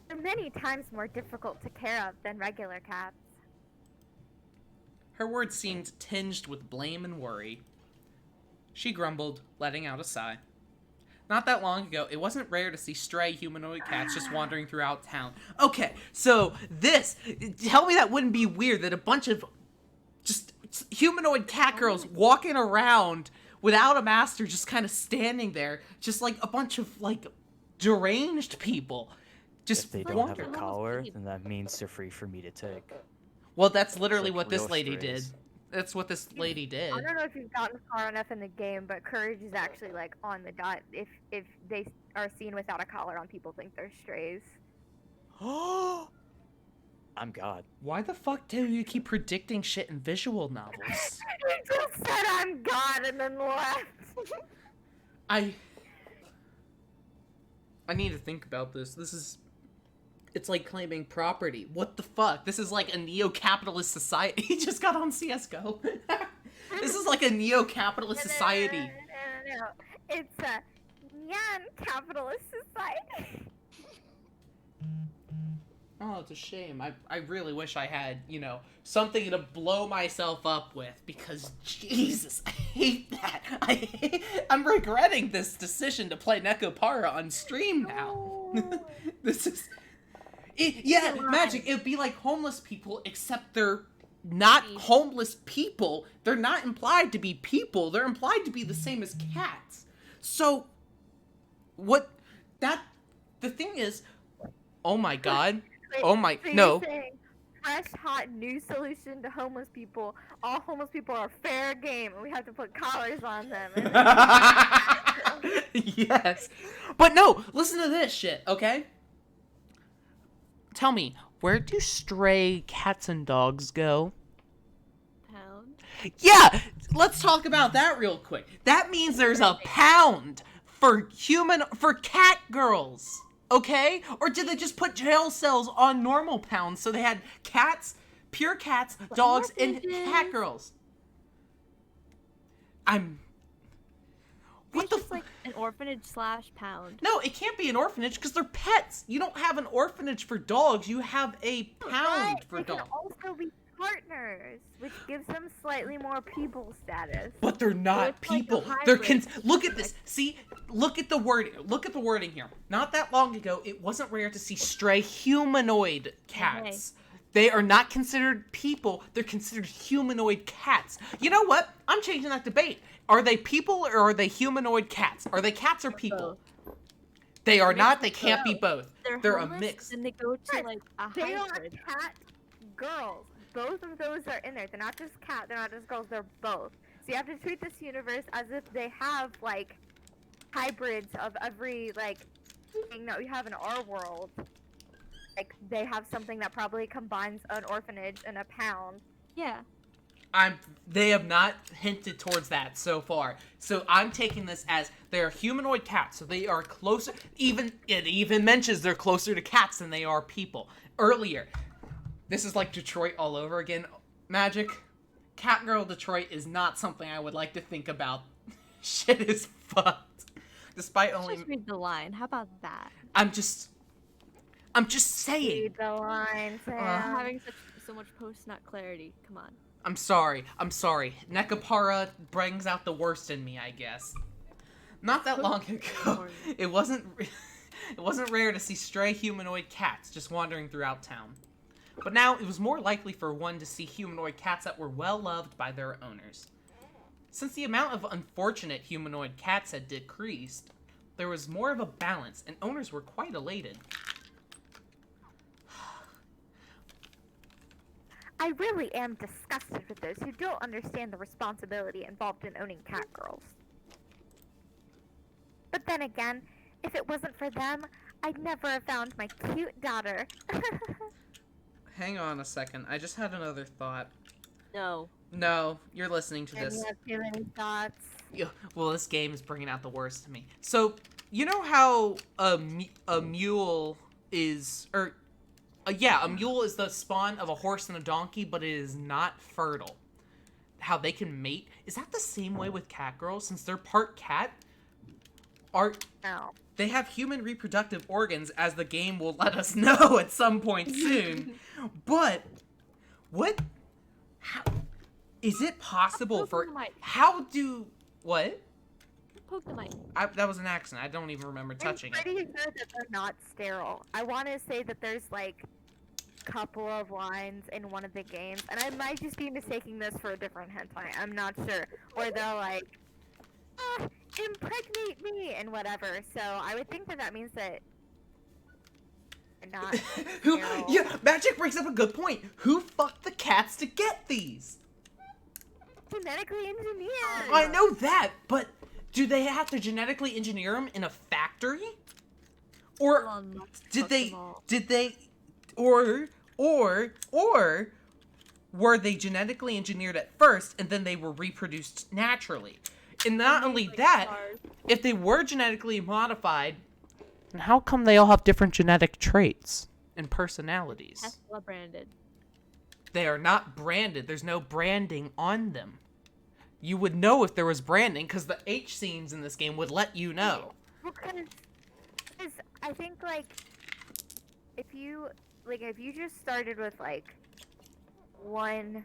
they're many times more difficult to care of than regular cats. Her words seemed tinged with blame and worry. She grumbled, letting out a sigh. Not that long ago, it wasn't rare to see stray humanoid cats just wandering throughout town. Okay, so tell me that wouldn't be weird that a bunch of just humanoid cat girls walking around without a master, just kind of standing there, just like a bunch of like deranged people. Just If they don't have a wandering. collar, then that means they're free for me to take. Well, that's literally like what this real lady did. strays. That's what this lady did. I don't know if you've gotten far enough in the game, but Courage is actually like on the dot. If they are seen without a collar on, people think they're strays. Oh, I'm God. why the fuck do you keep predicting shit in visual novels? You just said I'm God and then left. I need to think about this. It's like claiming property. What the fuck? This is like a neo-capitalist society. He just got on CS:GO. This is like a neo-capitalist society. No. It's a non-capitalist society. Oh, it's a shame. I really wish I had, something to blow myself up with, because Jesus, I hate that. I'm regretting this decision to play Nekopara on stream now. This is... yeah, Magic, it would be like homeless people, except they're not homeless people. They're not implied to be people. They're implied to be the same as cats. So, the thing is, oh my God. Wait, Oh my, so no. You're saying fresh, hot, new solution to homeless people. All homeless people are fair game, and we have to put collars on them. Yes. But no, listen to this shit, okay? Tell me, where do stray cats and dogs go? Pound. Yeah, let's talk about that real quick. That means there's a pound for cat girls, okay? Or did they just put jail cells on normal pounds so they had cats, pure cats, dogs, and cat girls? What It's the just like an orphanage / pound. No, it can't be an orphanage because they're pets. You don't have an orphanage for dogs. You have a pound for they can dogs. also be partners, which gives them slightly more people status. But they're not it's like a people. They're hybrid. look at this. See, look at the wording. Look at the wording here. Not that long ago, it wasn't rare to see stray humanoid cats. They are not considered people. They're considered humanoid cats. You know what? I'm changing that debate. Are they people or are they humanoid cats? Are they cats or people? They are not. They can't be both. They're a homeless, mix. And they go to like a They are hybrid. cat girls. Both of those are in there. They're not just cat. They're not just girls. They're both. So you have to treat this universe as if they have like hybrids of every like thing that we have in our world. Like they have something that probably combines an orphanage and a pound. Yeah. They have not hinted towards that so far. So I'm taking this as they're humanoid cats, so they are closer. It even mentions they're closer to cats than they are people. Earlier, this is like Detroit all over again. Magic, Catgirl Detroit is not something I would like to think about. Shit is fucked. Despite Let's only, just read the line. How about that? I'm just saying. Read the line, Sam. I'm having so much post-nut clarity. Come on. I'm sorry. Nekopara brings out the worst in me, I guess. Not that long ago, it wasn't... It wasn't rare to see stray humanoid cats just wandering throughout town. But now it was more likely for one to see humanoid cats that were well loved by their owners. Since the amount of unfortunate humanoid cats had decreased, there was more of a balance, and owners were quite elated. I really am disgusted with those who don't understand the responsibility involved in owning Catgirls. But then again, if it wasn't for them, I'd never have found my cute daughter. Hang on a second, I just had another thought. No. No, you're listening to And this. you have too many thoughts. Yeah, well, this game is bringing out the worst in me. So, you know how a mule is, or, yeah, a mule is the spawn of a horse and a donkey, but it is not fertile. How they can mate. Is that the same way with Catgirls? Since they're part cat, No. they have human reproductive organs, as the game will let us know at some point soon. But, how, is it possible for, what? Poke the mic. That was an accident. I don't even remember touching I'm it. pretty sure that they're not sterile. I want to say that there's like a couple of lines in one of the games, and I might just be mistaking this for a different hentai. I'm not sure. Where they're like, impregnate me and whatever. So I would think that that means that they're not sterile. Yeah, Magic brings up a good point. Who fucked the cats to get these? Genetically engineered. I know that, but do they have to genetically engineer them in a factory? Or did they, or were they genetically engineered at first and then they were reproduced naturally? And not only that, if they were genetically modified, then how come they all have different genetic traits and personalities? Tesla branded. They are not branded. There's no branding on them. You would know if there was branding because the H scenes in this game would let you know. Because I think like if you just started with like one,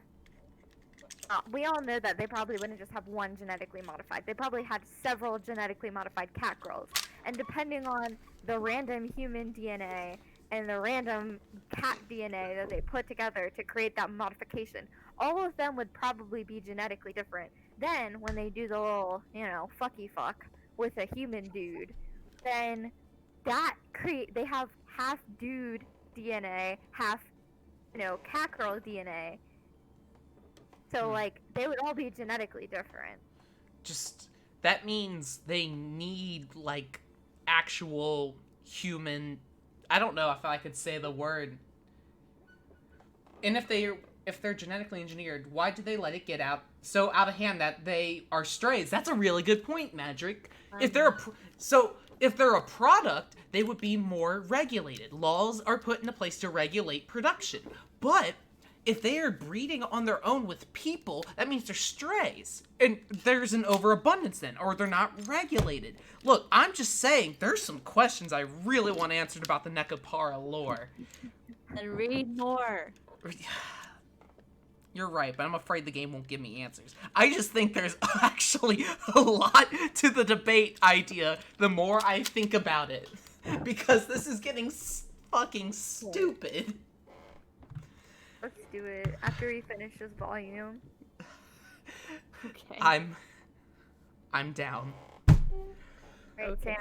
we all know that they probably wouldn't just have one genetically modified. They probably had several genetically modified Catgirls, and depending on the random human DNA and the random cat DNA that they put together to create that modification, all of them would probably be genetically different. Then, when they do the little, fucky fuck with a human dude, then they have half dude DNA, half, Catgirl DNA. So, they would all be genetically different. Just, that means they need, actual human... I don't know if I could say the word. And if they're genetically engineered, why do they let it get so out of hand that they are strays? That's a really good point, Magic. If they're a product, they would be more regulated. Laws are put into place to regulate production. But if they are breeding on their own with people, that means they're strays. And there's an overabundance then, or they're not regulated. Look, I'm just saying, there's some questions I really want answered about the Nekopara lore. And read more. You're right, but I'm afraid the game won't give me answers. I just think there's actually a lot to the debate idea the more I think about it. Because this is getting fucking stupid. Let's do it after we finish this volume. Okay. I'm down. Right, Sam,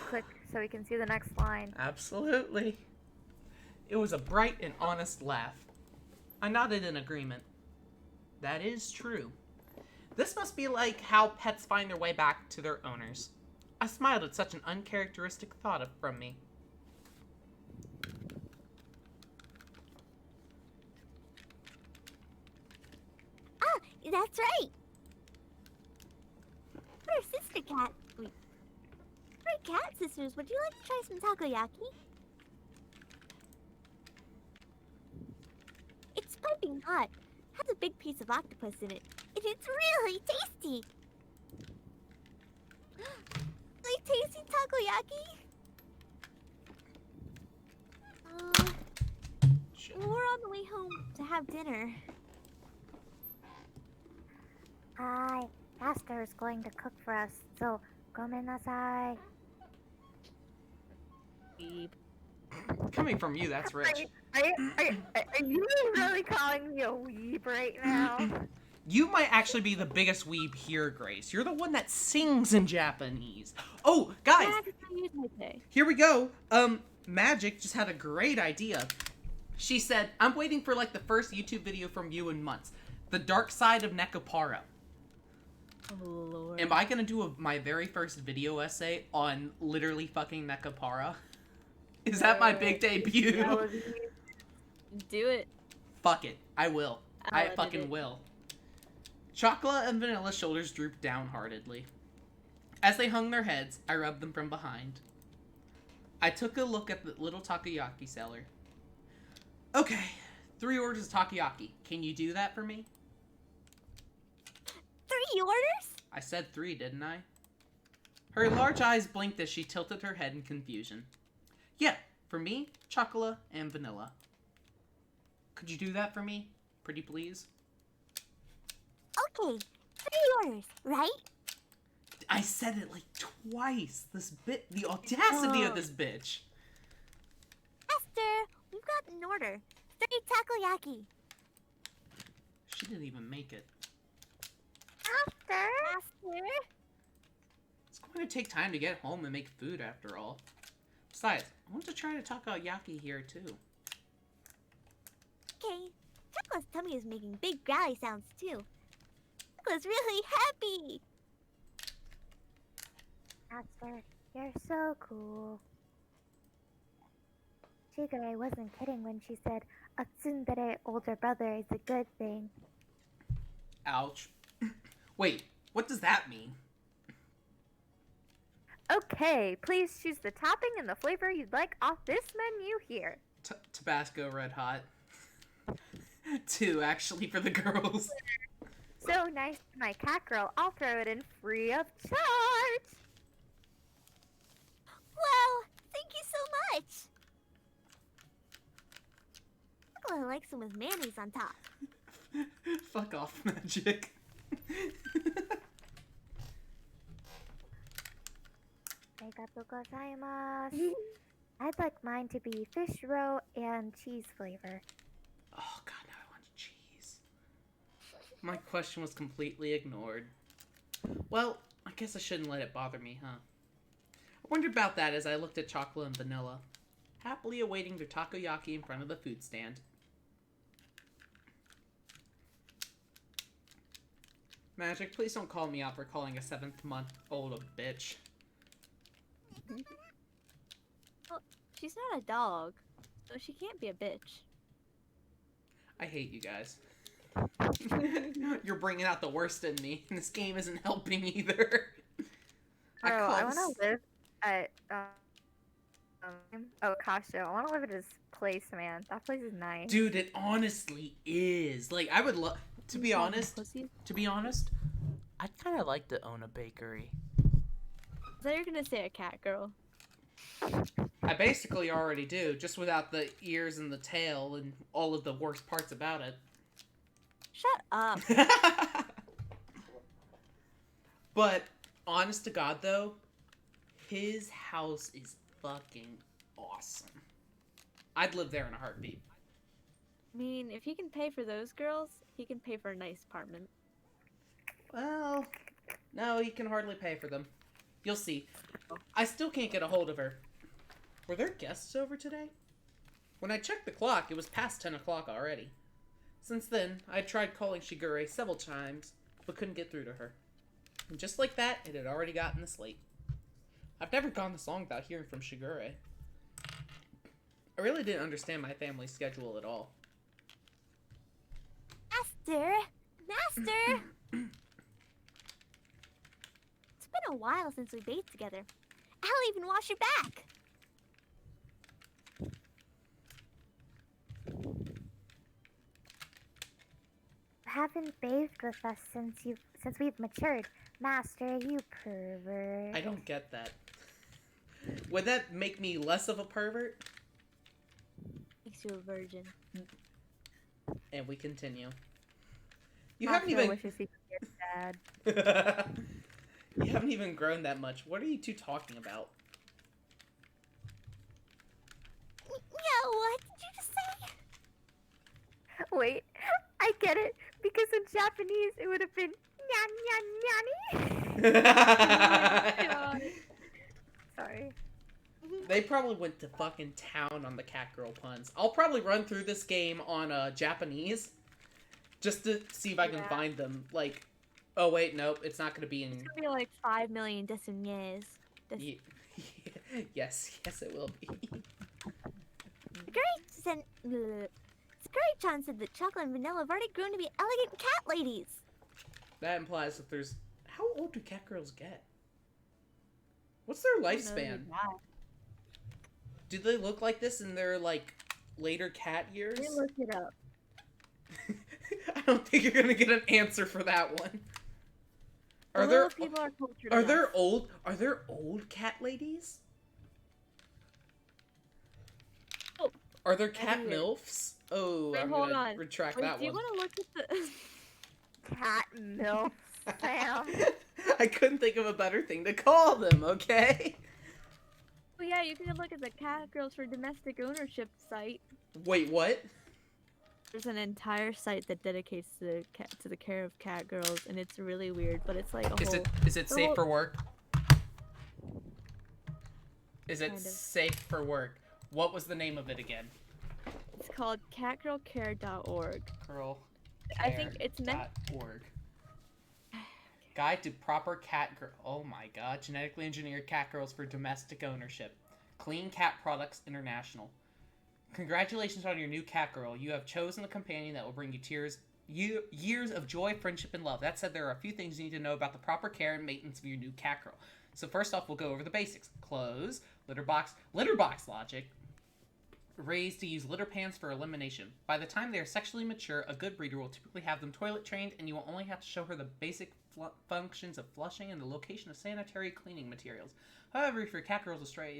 click so we can see the next line. Absolutely. It was a bright and honest laugh. I nodded in agreement. That is true. This must be like how pets find their way back to their owners. I smiled at such an uncharacteristic thought from me. Ah, that's right. We're sister cat. We're cat sisters. Would you like to try some takoyaki? It's piping hot. Has a big piece of octopus in it. And it's really tasty. Like tasty takoyaki? We're on the way home to have dinner. Hi, Master is going to cook for us, so gomen nasai. weeb. Coming from you, that's rich. Are you really calling me a weeb right now? You might actually be the biggest weeb here, Grace. You're the one that sings in Japanese. Oh, guys, Yeah, that's how you might say. here we go. Magic just had a great idea. She said, I'm waiting for like the first YouTube video from you in months. The dark side of Nekopara. Oh lord. Am I gonna do my very first video essay on literally fucking Nekopara? Is that my big debut? That would be- Do it. Fuck it. I will. I'll I edit fucking it. will. Chocolate and Vanilla's shoulders drooped downheartedly. As they hung their heads, I rubbed them from behind. I took a look at the little takoyaki seller. Okay, 3 orders of takoyaki. Can you do that for me? 3 orders? I said 3, didn't I? Her large eyes blinked as she tilted her head in confusion. Yeah, for me, chocolate and vanilla. Could you do that for me? Pretty please? Okay, 3 orders, right? I said it like twice. The audacity of this bitch. Master, we've got an order. 3 takoyaki. She didn't even make it. Master? Master? It's going to take time to get home and make food after all. Besides, I want to try to takoyaki here too. Okay, Chocolate's tummy is making big growly sounds too. Chocolate's really happy. Master, you're so cool. Shigure wasn't kidding when she said a tsundere older brother is a good thing. Ouch. Wait, what does that mean? Okay, please choose the topping and the flavor you'd like off this menu here. Tabasco Red Hot. 2, actually, for the girls. So nice, my cat girl. I'll throw it in free of charge. Wow, thank you so much. Chocolate likes them with mayonnaise on top. Fuck off, Magic. Arigatou gozaimasu. I'd like mine to be fish roe and cheese flavor. Oh god, now I want cheese. My question was completely ignored. Well, I guess I shouldn't let it bother me, huh? I wondered about that as I looked at chocolate and vanilla, happily awaiting their takoyaki in front of the food stand. Magic, please don't call me out for calling a 7-month-old a bitch. Well, she's not a dog, so she can't be a bitch. I hate you guys. You're bringing out the worst in me, and this game isn't helping either. Bro, I want to live at Kasho. I want to live at his place, man. That place is nice. Dude, it honestly is. Like, I would love to be honest. Pussy? To be honest, I'd kind of like to own a bakery. So you're gonna say a cat girl. I basically already do, just without the ears and the tail and all of the worst parts about it. Shut up. But honest to God, though, his house is fucking awesome. I'd live there in a heartbeat. I mean, if he can pay for those girls, he can pay for a nice apartment. Well, no, he can hardly pay for them. You'll see. I still can't get a hold of her. Were there guests over today? When I checked the clock, it was past 10 o'clock already. Since then, I tried calling Shigure several times, but couldn't get through to her. And just like that, it had already gotten this late. I've never gone this long without hearing from Shigure. I really didn't understand my family's schedule at all. Master! Master! It's been a while since we bathed together. I'll even wash your back. Haven't bathed with us since we've matured. Master, you pervert. I don't get that. Would that make me less of a pervert? Makes you a virgin. And we continue. You Kasho haven't even... wishes he could get dad. You haven't even grown that much. What are you two talking about? wait. I get it. Because in Japanese, it would have been nyan nyan God. Sorry. They probably went to fucking town on the Catgirl puns. I'll probably run through this game on Japanese just to see if I can Yeah. find them. Like, oh wait, nope, it's not gonna be in. It's gonna be like 5 million years. Ye- yes, it will be. Scurry-chan said that chocolate and vanilla have already grown to be elegant cat ladies. That implies that there's. How old do Catgirls get? What's their lifespan? Do they look like this in their like later cat years? Let me look it up. I don't think you're gonna get an answer for that one. Are A there little people are cultured are enough. there old cat ladies? Oh, Are there cat maybe it- milfs? Oh, Wait, I'm hold gonna on. retract Wait, that do you one. want to look at the? Cat milk, Sam. I couldn't think of a better thing to call them. Okay. Oh yeah, you can look at the Catgirls for Domestic Ownership site. Wait, what? There's an entire site that dedicates to the care of catgirls, and it's really weird. But it's like a Is whole. it the safe whole- for work? Is it Kind of. safe for work? What was the name of it again? It's called catgirlcare.org. Curl. I think it's meant. .org. Guide to proper cat girl. Oh my god. Genetically engineered cat girls for domestic ownership. Clean Cat Products International. Congratulations on your new cat girl. You have chosen a companion that will bring you years of joy, friendship, and love. That said, there are a few things you need to know about the proper care and maintenance of your new cat girl. So first off, we'll go over the basics. Clothes, litter box logic. Raised to use litter pans for elimination. By the time they are sexually mature, a good breeder will typically have them toilet trained, and you will only have to show her the basic functions of flushing and the location of sanitary cleaning materials. However, if your cat girl's astray,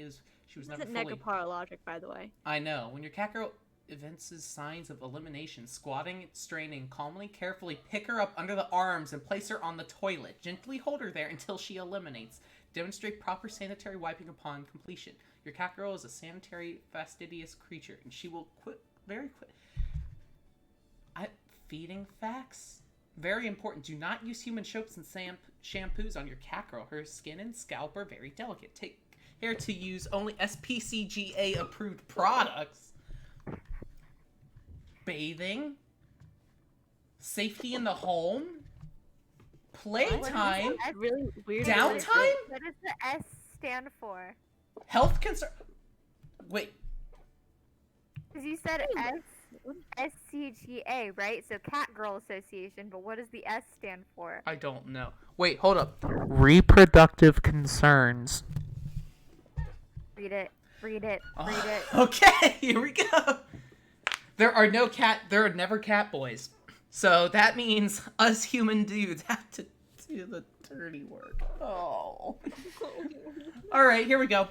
she was This never isn't fully. Nekopara logic, by the way. I know. When your cat girl evinces signs of elimination, squatting, straining, calmly, carefully pick her up under the arms and place her on the toilet. Gently hold her there until she eliminates. Demonstrate proper sanitary wiping upon completion. Your cat girl is a sanitary, fastidious creature, and she will quit very quick. Feeding facts? Very important. Do not use human soaps and shampoos on your cat girl. Her skin and scalp are very delicate. Take care to use only SPCGA approved products. Bathing. Safety in the home. Playtime. It's really weird. Downtime? What does the S stand for? Health concern. Wait. Because you said SCGA, right? So Cat Girl Association, but what does the S stand for? I don't know. Wait, hold up. Reproductive concerns. Read it. Read it. Read it. Okay, here we go. There are never cat boys. So that means us human dudes have to do the dirty work. Oh. Alright, here we go.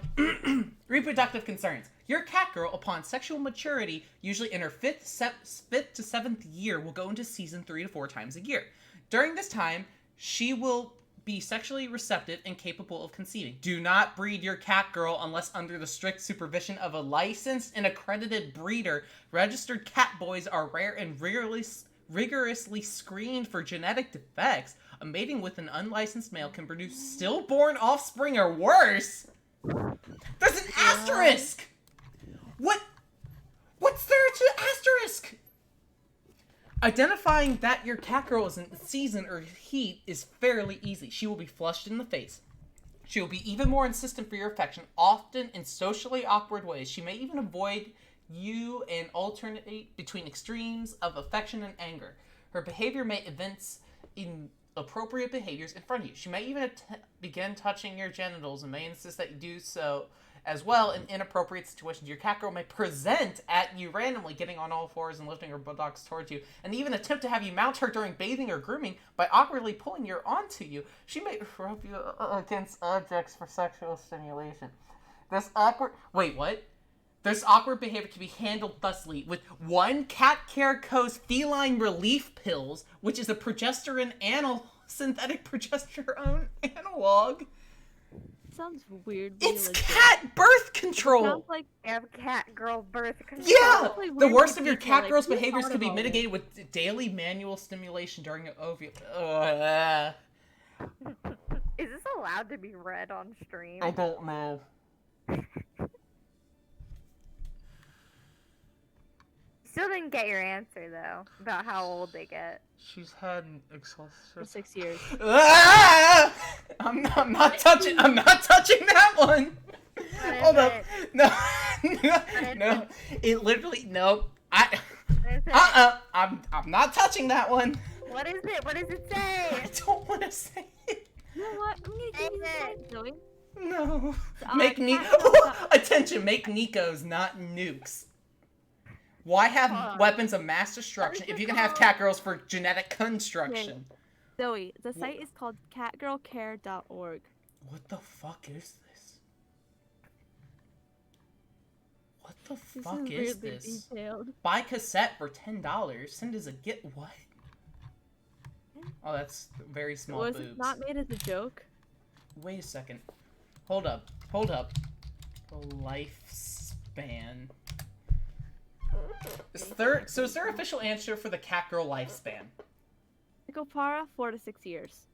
Reproductive concerns. Your cat girl, upon sexual maturity, usually in her fifth to seventh year, will go into season 3 to 4 times a year. During this time, she will be sexually receptive and capable of conceiving. Do not breed your cat girl unless under the strict supervision of a licensed and accredited breeder. Registered cat boys are rare and rigorously screened for genetic defects. A mating with an unlicensed male can produce stillborn offspring or worse. There's an asterisk! What's there to asterisk? Identifying that your cat girl is in season or heat is fairly easy. She will be flushed in the face. She will be even more insistent for your affection, often in socially awkward ways. She may even avoid you and alternate between extremes of affection and anger. Her behavior may evince inappropriate behaviors in front of you. She may even begin touching your genitals and may insist that you do so as well in inappropriate situations. Your cat girl may present at you randomly, getting on all fours and lifting her buttocks towards you, and even attempt to have you mount her during bathing or grooming by awkwardly pulling her onto you. She may rub you against objects for sexual stimulation. This awkward behavior can be handled thusly with 1 Cat Care Co.'s feline relief pills, which is a synthetic progesterone analog. sounds weirdly It's legit. cat birth It control. sounds like You have cat girl birth control. Yeah, Sounds like the weirdly worst of your detailed, cat girl's who behaviors thought can be of all this? mitigated with daily manual stimulation during Is this allowed to be read on stream? I don't know. Still didn't get your answer though about how old they get. She's had for exhaustive. 6 years. Ah! I'm not touching that one. What is Hold up. it? No. is No. It literally no. What is it? I'm not touching that one. What is it? What does it I say? don't want to say it. You know what? I'm gonna give you the Say side, Zoe. No. Uh, Make Catgirls. attention, make Nikos, not nukes. Why have Huh. weapons of mass destruction if you can have catgirls for genetic construction? Zoe, the site is called catgirlcare.org. What the fuck is this? What the This fuck is is weirdly this? detailed. Buy cassette for $10. Send as a get what? Oh, that's very small Was boobs. it not made as a joke? Wait a second. Hold up. Hold up. Lifespan. Is there official answer for the catgirl lifespan? Nekopara, 4 to 6 years.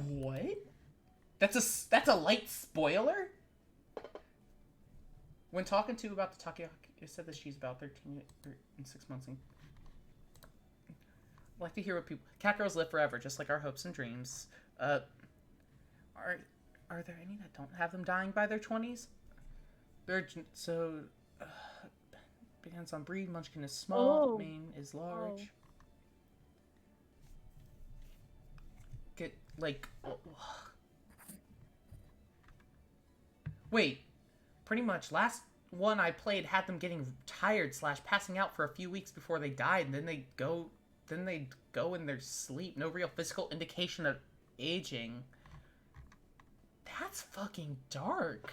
What? That's a light spoiler? When talking to about the Takoyaki, it said that she's about 13 and 6 months. I'd like to hear what people... Catgirls live forever, just like our hopes and dreams. Are there any that don't have them dying by their 20s? Begins on breed, Munchkin is small, Oh. Mane is large. Oh. Get, like... Wait, pretty much last one I played had them getting tired / passing out for a few weeks before they died, and then they go in their sleep. No real physical indication of aging. That's fucking dark.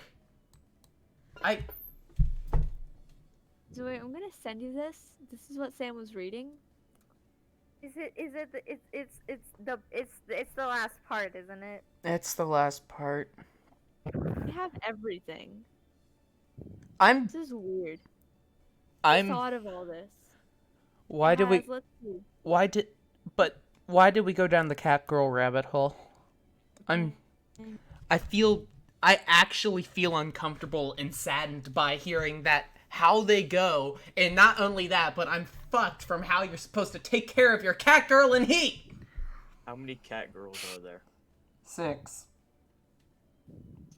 Zoe, I'm gonna send you this. This is what Sam was reading. It's the last part, isn't it? It's the last part. We have everything. I'm This is weird. Who I'm thought of all this? why did we Guys, let's see. why did we go down the catgirl rabbit hole? I actually feel uncomfortable and saddened by hearing that how they go, and not only that, but I'm fucked from how you're supposed to take care of your catgirl in heat. How many catgirls are there? 6.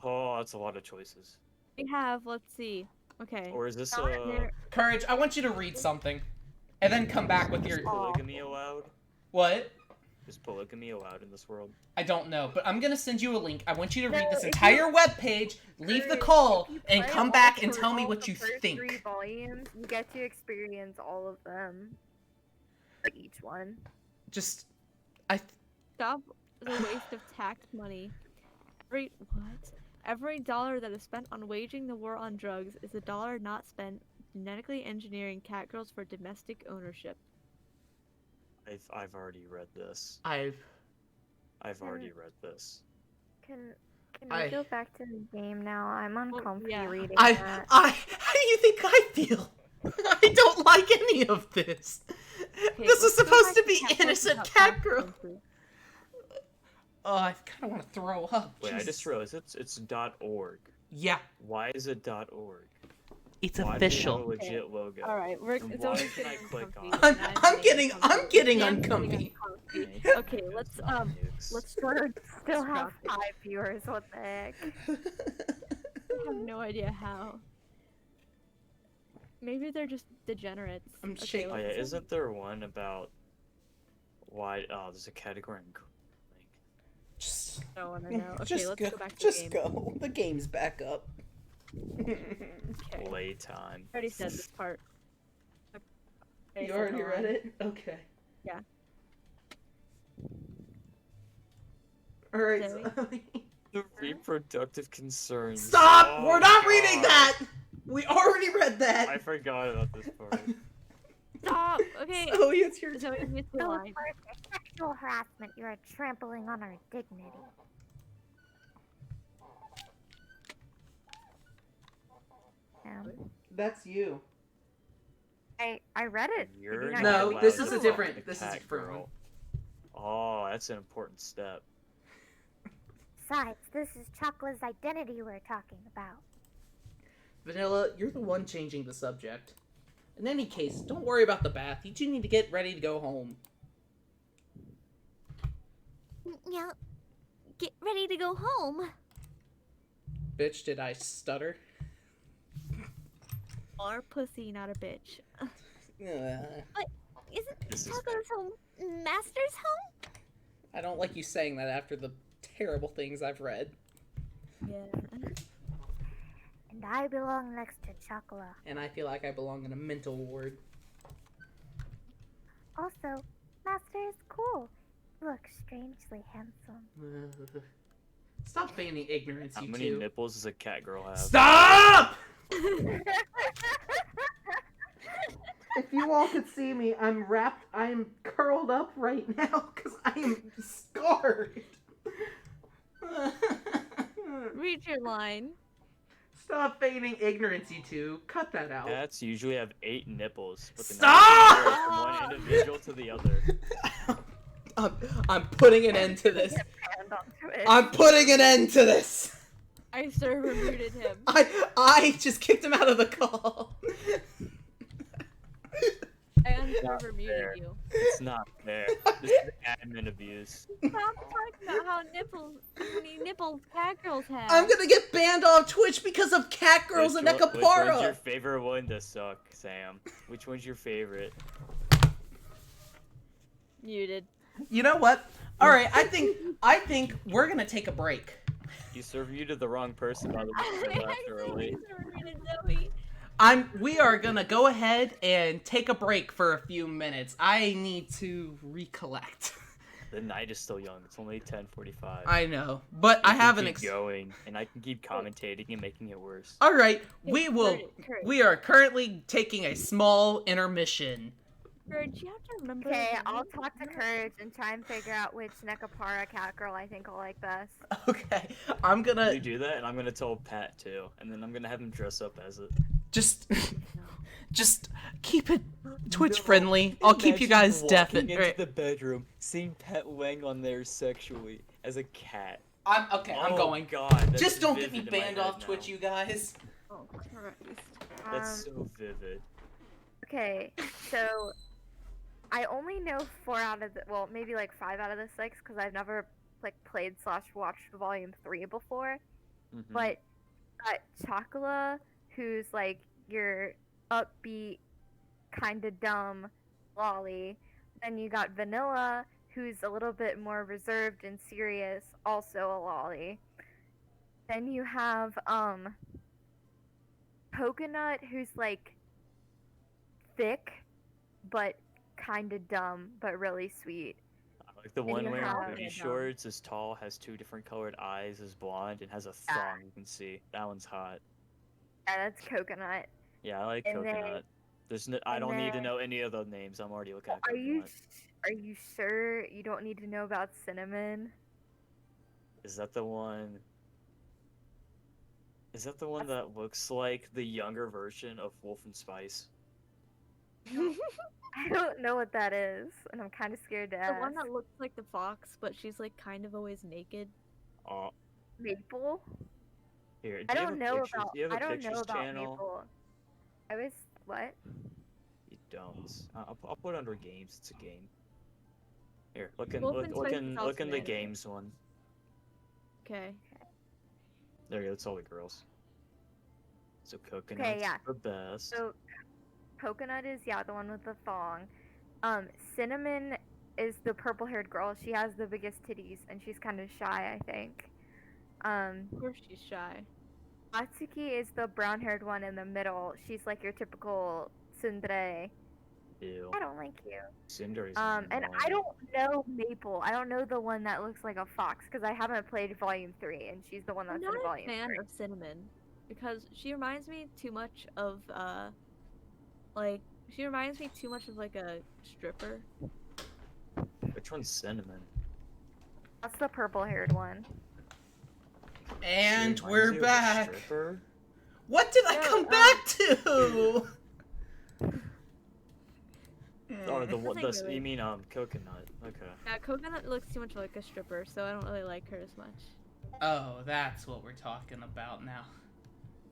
Oh, that's a lot of choices. We have, let's see. Okay. Or is this There- Courage, I want you to read something, and then come back with your is polygamy allowed? what? Is polygamy allowed in this world? I don't know, but I'm gonna send you a link. I want you to read No, this if entire you- webpage, leave the If call, you and play come all back and through tell me all what the you first 3 think. volumes, you get to experience all of them. For each one. Just, Stop the waste of tax money. Every dollar that is spent on waging the war on drugs is a dollar not spent genetically engineering catgirls for domestic ownership. I've already read this. I've I've already read this. Can I- we go back to the game now? I'm uncomfy yeah. reading how that. do you think I feel? I don't like any of this. Okay, This is let's go supposed back to be Catgirls innocent without catgirl. consequences. Oh, I kind of want to throw up. Wait, I Jesus. just realized it's .org. Yeah, Why is it .org? it's Why do they have a official. legit logo? All right, we're And it's why always can I getting click uncomfy, on it? and I'm getting Sam's uncomfy. uncomfy. Okay, let's Nukes. let's We're still have Stop 5 viewers. What the heck? I have no idea how. Maybe they're just degenerates. I'm Okay, shaking. Oh yeah, let's- isn't there one about why? Oh, there's a category in. Just, I don't wanna know. Okay, just let's go. go back to Just the game. go. The game's back up. Okay. Playtime. I already said this part. I You said already the read line. it? Okay. Yeah. Alright. Zoe? The reproductive concerns. Stop! Oh, We're not God. reading that! We already read that! I forgot about this part. Stop! Okay. Zoe, it's your So turn. it's the So line. for sexual harassment, you are trampling on our dignity. Sam. That's you. I read it. Did You're you not No, get allowed this to is a fuck different- the this is a cat different girl. Oh, that's an important step. Besides, this is Chocola's identity we're talking about. Vanilla, you're the one changing the subject. In any case, don't worry about the bath. You two need to get ready to go home. Yeah. Get ready to go home. Bitch, did I stutter? Or pussy, not a bitch. Ugh. Isn't This is Chocola's home Master's home? I don't like you saying that after the terrible things I've read. Yeah. And I belong next to Chocola. And I feel like I belong in a mental ward. Also, Master is cool. You look strangely handsome. Ugh. Stop feigning ignorance, How you many two. nipples does a cat girl have? Stop! If you all could see me, I'm curled up right now because I am scarred. Read your line. Stop feigning ignorance, you two. Cut that out. Cats usually have 8 nipples, but the Stop! nipples vary from one individual to the other. I'm putting an end to this. And on Twitch. I'm putting an end to this. I server muted him. I just kicked him out of the call. I unserver muted fair. you. It's not fair. This is admin abuse. Stop talking about how many nipples cat girls have. I'm gonna get banned off Twitch because of Catgirls and Which one's your Nekopara. favorite one to suck, Sam? Which one's your favorite? Muted. You know what? All right, I think we're gonna take a break. You served you to the wrong person by the way. I You left early. server muted Zoe. We are gonna go ahead and take a break for a few minutes. I need to recollect. The night is still young. It's only 10:45. I know, but I have an going, and I can keep commentating and making it worse. All right, we will. Courage. We are currently taking a small intermission. Courage, you have to remember. Okay, that I'll you- talk to Courage and try and figure out which Nekopara cat girl I think I'll like best. Okay, I'm gonna You do that, and I'm gonna tell Pat too, and then I'm gonna have him dress up as it. just keep it Twitch friendly. I'll keep you guys deafened. into the bedroom, seeing Pat Wang on there sexually as a cat. I'm Oh going. God, that's Just don't get me vivid in my banned head off now. Twitch, you guys. Oh, Christ. That's so vivid. Okay, so I only know 4 out of the, well, maybe like 5 out of the 6 because I've never like played / watched Volume 3 before. Mhm. But got Chocola, who's like your upbeat, kind of dumb lolly. Then you got Vanilla, who's a little bit more reserved and serious, also a lolly. Then you have Coconut, who's like thick, but kind of dumb, but really sweet. I like the And one you wearing have- booty shorts, is tall, has 2 different colored eyes, is blonde, and has a thong you can see. That one's hot. Yeah, that's Coconut. Yeah, I like And then- Coconut. There's no, I and don't need to then- know any of those names. I'm already looking at Are you Coconut. are you sure you don't need to know about Cinnamon? Is that the one? Is that the one that looks like the younger version of Wolf and Spice? I don't know what that is, and I'm kind of scared to The ask. one that looks like the fox, but she's like kind of always naked. Oh, Maple? here. I do you have don't a know pictures- about. Do you have a I don't pictures know about channel? Maple. I was what? You don't. I'll put it under games. It's a game. Here, look in Wolf look, and look Spice in is look also in the an anime. games one. Okay. There you go. That's all the girls. So Coconut's yeah. the best. So, Coconut is the one with the thong. Cinnamon is the purple-haired girl. She has the biggest titties, and she's kind of shy, I think. Of course she's shy. Atsuki is the brown-haired one in the middle. She's like your typical tsundere. Ew. I don't like you. Cindery's And I annoying. don't know Maple. I don't know the one that looks like a fox because I haven't played Volume 3, and she's the one I'm that's not in a Volume fan 3. of Cinnamon because she reminds me too much of like she reminds me too much of like a stripper. Which one's Cinnamon? That's the purple-haired one. And She reminds we're you of a back. stripper? What did I No, come back to? Or the Nothing really. you mean coconut? Okay. Yeah, Coconut looks too much like a stripper, so I don't really like her as much. Oh, that's what we're talking about now.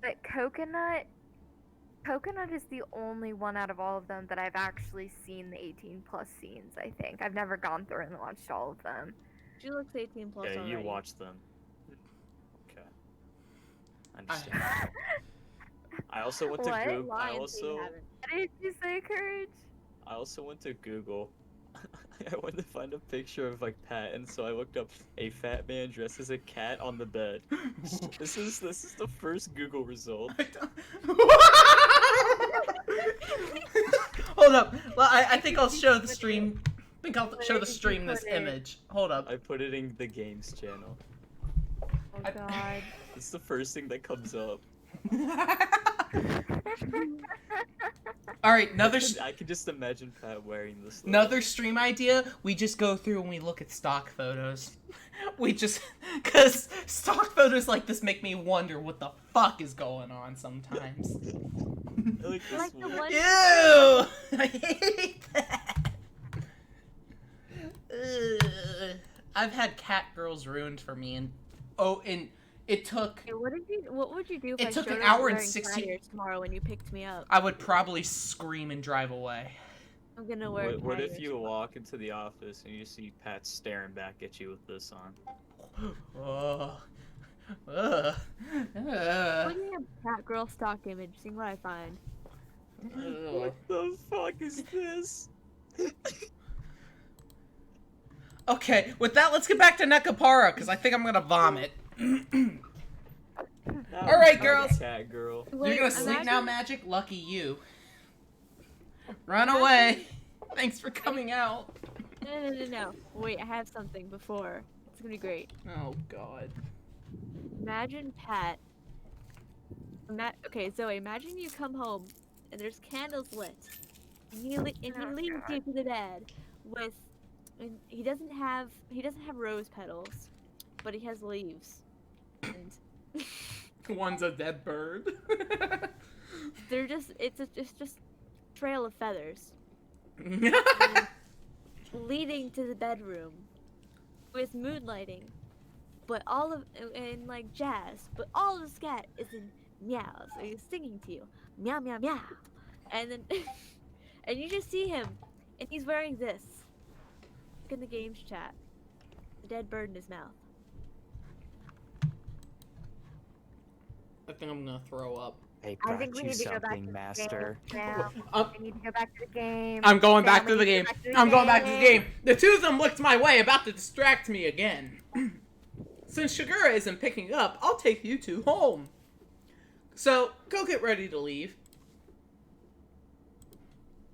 But Coconut is the only one out of all of them that I've actually seen the 18 plus scenes, I think. I've never gone through and watched all of them. She looks 18 plus Yeah, already. you watch them. Okay. Understand. I also went to What? Google. Lying so you haven't. What did you say, Courage? I also went to Google. I wanted to find a picture of like Pat, and so I looked up a fat man dressed as a cat on the bed. This is the first Google result. Hold up. Well, I think I'll show the stream. I think I'll show the stream this image. Hold up. I put it in the games channel. Oh god. It's the first thing that comes up. All right, I can just imagine Pat wearing this. another stream idea. We just go through and we look at stock photos. Cause stock photos like this make me wonder what the fuck is going on sometimes. Like this Like the one. one- Ew! I hate that. Ugh. I've had Catgirls ruined for me, and it took. Hey, what would you do if It I took showed an up hour and wearing 16 cat ears tomorrow when you picked me up? I would probably scream and drive away. I'm gonna wear What cat if ears. you walk into the office and you see Pat staring back at you with this on? Oh. Looking at cat girl stock image, seeing what I find. What the fuck is this? Okay, with that, let's get back to Nekopara, because I think I'm gonna vomit. Alright, girls. Cat girl. You're gonna sleep now, Magic? Lucky you. Run away. Thanks for coming out. No. Wait, I have something before. It's gonna be great. Oh, God. Imagine Pat. Okay, Zoe, imagine you come home and there's candles lit. And he leads you to the bed with. And he doesn't have rose petals, but he has leaves. And One's a dead bird. it's just trail of feathers leading to the bedroom with moonlighting, but and like jazz, but all of the scat is in meow, so he's singing to you, meow meow meow, and then and you just see him, and he's wearing this. Look in the games chat, the dead bird in his mouth. I think I'm gonna throw up. I I think we need to go back to the master. game now. We need to go back to the game. I'm going Sam, back we to the need game. go back to the I'm going back to the game. The two of them looked my way, about to distract me again. Since Shigura isn't picking up, I'll take you two home. So, go get ready to leave.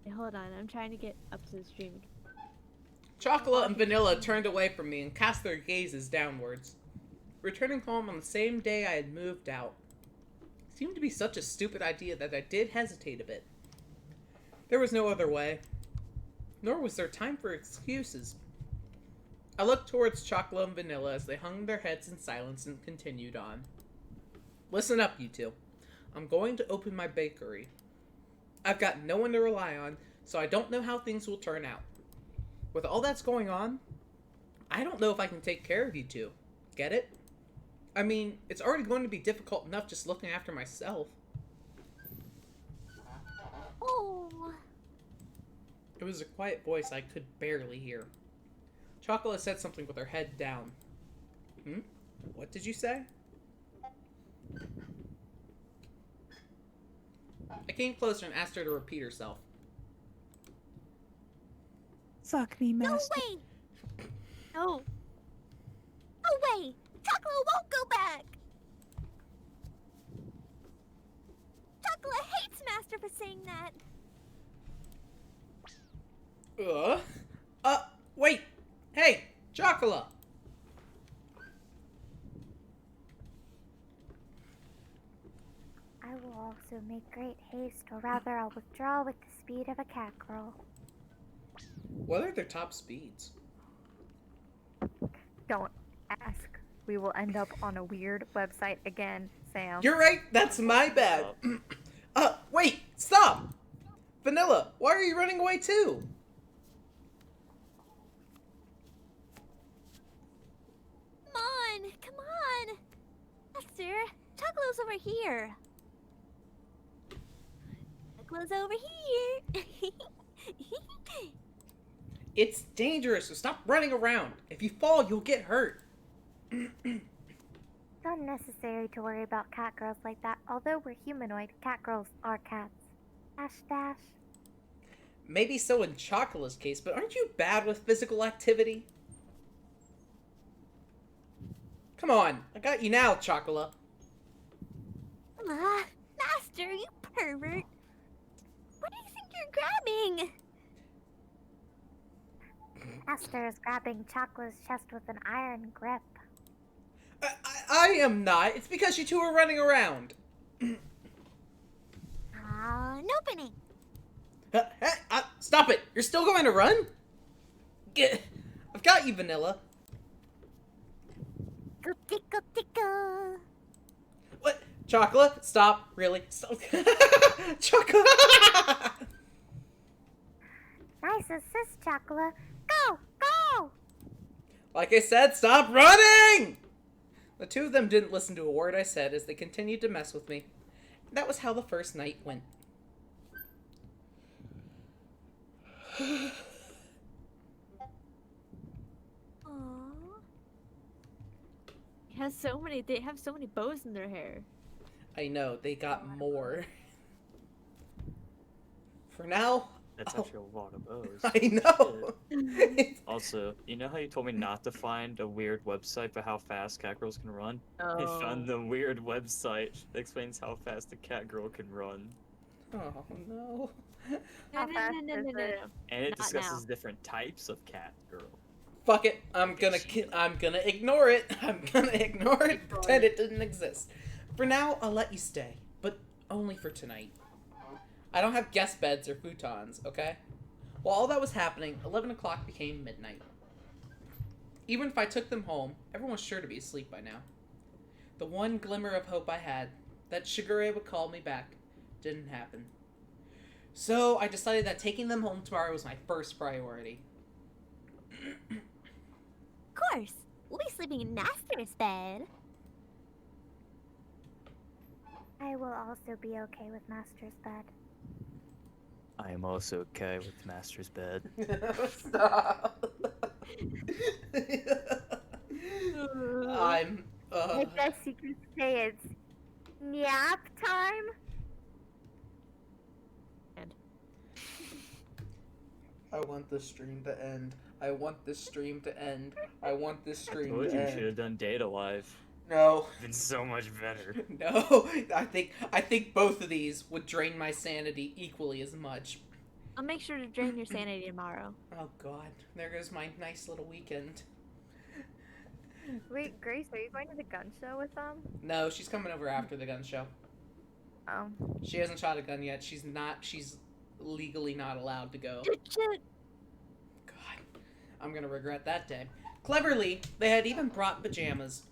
Hey, hold on, I'm trying to get up to the stream. Chocolate and Vanilla turned away from me and cast their gazes downwards. Returning home on the same day I had moved out. Seemed to be such a stupid idea that I did hesitate a bit. There was no other way. Nor was there time for excuses. I looked towards Chocolate and Vanilla as they hung their heads in silence and continued on. Listen up, you two. I'm going to open my bakery. I've got no one to rely on, so I don't know how things will turn out. With all that's going on, I don't know if I can take care of you two. Get it? I mean, it's already going to be difficult enough just looking after myself. Oh. It was a quiet voice I could barely hear. Chocolate said something with her head down. What did you say? I came closer and asked her to repeat herself. Fuck me, No master. way! No! No way! Chocolate won't go back! Chocolate hates Master for saying that! Wait! Hey! Chocolate! I will also make great haste, or rather I'll withdraw with the speed of a cat girl. What are their top speeds? Don't ask. We will end up on a weird website again. Sam. You're right, that's my bad. Wait, stop! Vanilla, why are you running away too? Come on! Master, Chocolo's over here. Chocolo's over here. It's dangerous, so stop running around. If you fall, you'll get hurt. It's unnecessary to worry about cat girls like that. Although we're humanoid, cat girls are cats. Dash dash. Maybe so in Chocola's case, but aren't you bad with physical activity? Come on, I got you now, Chocola. Master, you pervert. What do you think you're grabbing? Master is grabbing Chocola's chest with an iron grip. I am not. It's because you two are running around. An opening. Stop it! You're still going to run? I've got you, Vanilla. Go tickle tickle. What? Chocolate? Stop. Really? Stop. Chocolate! Nice assist, Chocolate. Go! Go! Like I said, stop running! The two of them didn't listen to a word I said as they continued to mess with me. That was how the first night went. Aww. They have so many bows in their hair. I know, they got more. For now, That's actually a lot of bows. I know. Also, you know how you told me not to find a weird website for how fast catgirls can run? I Oh. found the weird website that explains how fast a catgirl can run. Oh no. No, How no, fast no, no, is no, no, it? no. And it Not discusses now. different types of catgirl. Fuck it. I'm gonna ignore it. I'm gonna ignore it. Pretend it didn't exist. For now, I'll let you stay, but only for tonight. I don't have guest beds or futons, okay? While all that was happening, 11 o'clock became midnight. Even if I took them home, everyone was sure to be asleep by now. The one glimmer of hope I had, that Shigure would call me back, didn't happen. So I decided that taking them home tomorrow was my first priority. Of course. We'll be sleeping in Master's bed. I will also be okay with Master's bed. I am also okay with Master's bed. Stop. I'm. I guess you could say it's nap time. I want this stream to end. I want this stream to end. I want this I stream told to you you end. should have done Data Live. No. Been so much better. No. I think both of these would drain my sanity equally as much. I'll make sure to drain your sanity tomorrow. Oh god. There goes my nice little weekend. Wait, Grace, are you going to the gun show with them? No, she's coming over after the gun show. Oh. She hasn't shot a gun yet. She's legally not allowed to go. Shoot. God, I'm gonna regret that day. Cleverly, they had even brought pajamas.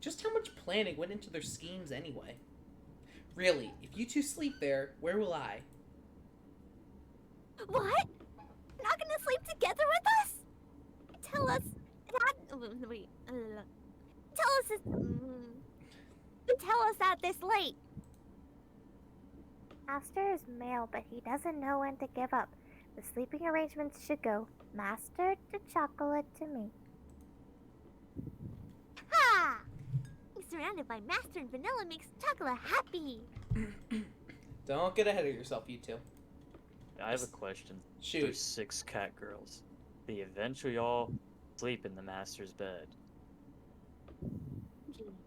Just how much planning went into their schemes anyway? Really, if you two sleep there, where will I? What? You're not gonna sleep together with us? Tell us that. Wait. Tell us this. Tell us that this late. Master is male, but he doesn't know when to give up. The sleeping arrangements should go Master to Chocolate to me. Ha! Being surrounded by Master and Vanilla makes Chocolate happy. Don't get ahead of yourself, you two. I have a question. Shoot. There's 6 catgirls. They eventually all sleep in the Master's bed.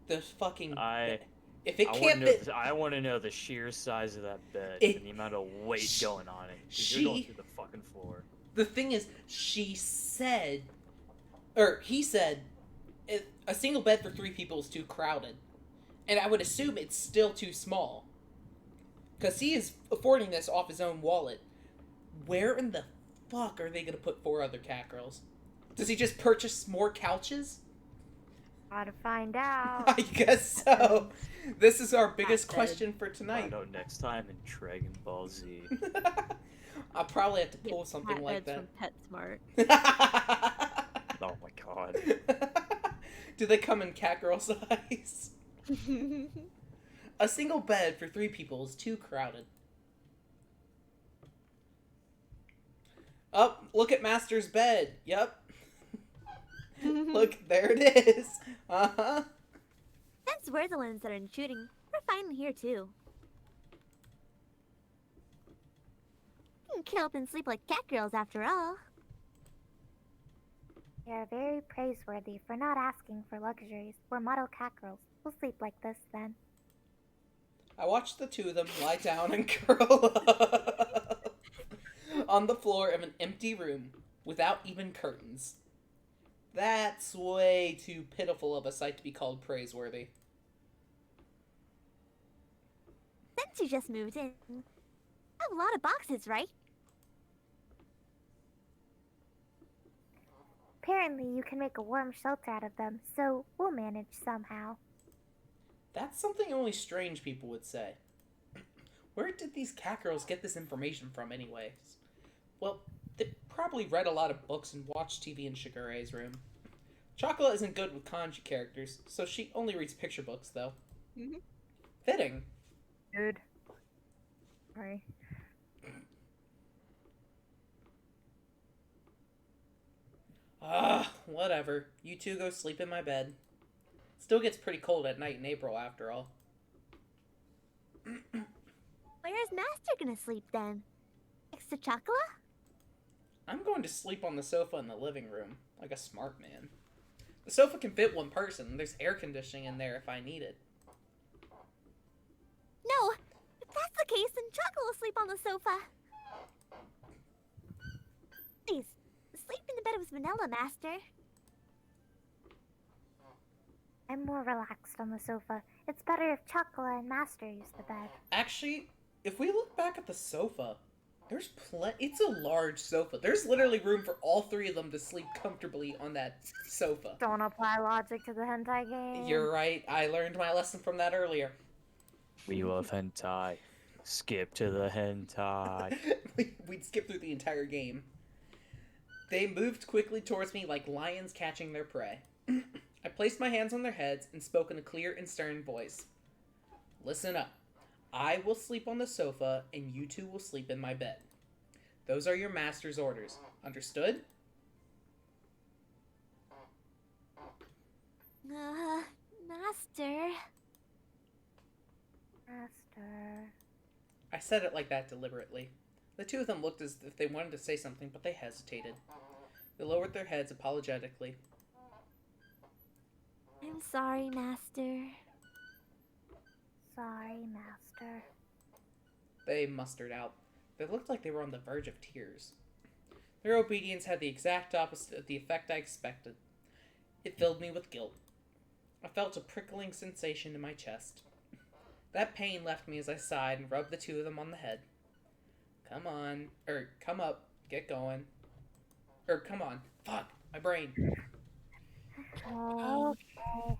The fucking... I If it I can't want to know. fit... I want to know the sheer size of that bed It- and the amount of weight sh- going on it. 'Cause you're going she- through the fucking floor. The thing is, she said... Or, he said... A single bed for 3 people is too crowded. And I would assume it's still too small. Because he is affording this off his own wallet. Where in the fuck are they going to put 4 other catgirls? Does he just purchase more couches? Gotta find out. I guess so. This is our biggest Not dead. question for Find tonight. out next time in Dragon Ball Z. I'll probably have to Get pull something cat like heads that. from PetSmart. Oh my god. Do they come in Catgirl size? A single bed for 3 people is too crowded. Oh, look at Master's bed. Yep. Look, there it is. Uh-huh. Since we're the ones that are intruding, we're fine in here too. You can kill up and sleep like Catgirls after all. You're very praiseworthy for not asking for luxuries. We're model catgirls. We'll sleep like this then. I watched the 2 of them lie down and curl up on the floor of an empty room without even curtains. That's way too pitiful of a sight to be called praiseworthy. Since you just moved in, you have a lot of boxes, right? Apparently, you can make a warm shelter out of them, so we'll manage somehow. That's something only strange people would say. Where did these catgirls get this information from anyways? Well, they probably read a lot of books and watched TV in Shigure's room. Chocolate isn't good with kanji characters, so she only reads picture books, though. Mhm. Fitting. Dude. Sorry. Whatever. You 2 go sleep in my bed. Still gets pretty cold at night in April, after all. Where's Master gonna sleep then? Next to Chocolate? I'm going to sleep on the sofa in the living room, like a smart man. The sofa can fit 1 person. There's air conditioning in there if I need it. No! If that's the case, then Chocolate will sleep on the sofa. Please, sleep in the bed with Vanilla, Master. I'm more relaxed on the sofa. It's better if Chocola and Master use the bed. Actually, if we look back at the sofa, there's it's a large sofa. There's literally room for all 3 of them to sleep comfortably on that sofa. Don't apply logic to the hentai game. You're right. I learned my lesson from that earlier. We love hentai. Skip to the hentai. We'd skip through the entire game. They moved quickly towards me like lions catching their prey. I placed my hands on their heads and spoke in a clear and stern voice. Listen up. I will sleep on the sofa, and you 2 will sleep in my bed. Those are your master's orders. Understood? Master. Master. I said it like that deliberately. The 2 of them looked as if they wanted to say something, but they hesitated. They lowered their heads apologetically. I'm sorry, Master. Sorry, Master. They mustered out. They looked like they were on the verge of tears. Their obedience had the exact opposite of the effect I expected. It filled me with guilt. I felt a prickling sensation in my chest. That pain left me as I sighed and rubbed the 2 of them on the head. Come on. Come up. Get going. Come on. Fuck. My brain. Okay.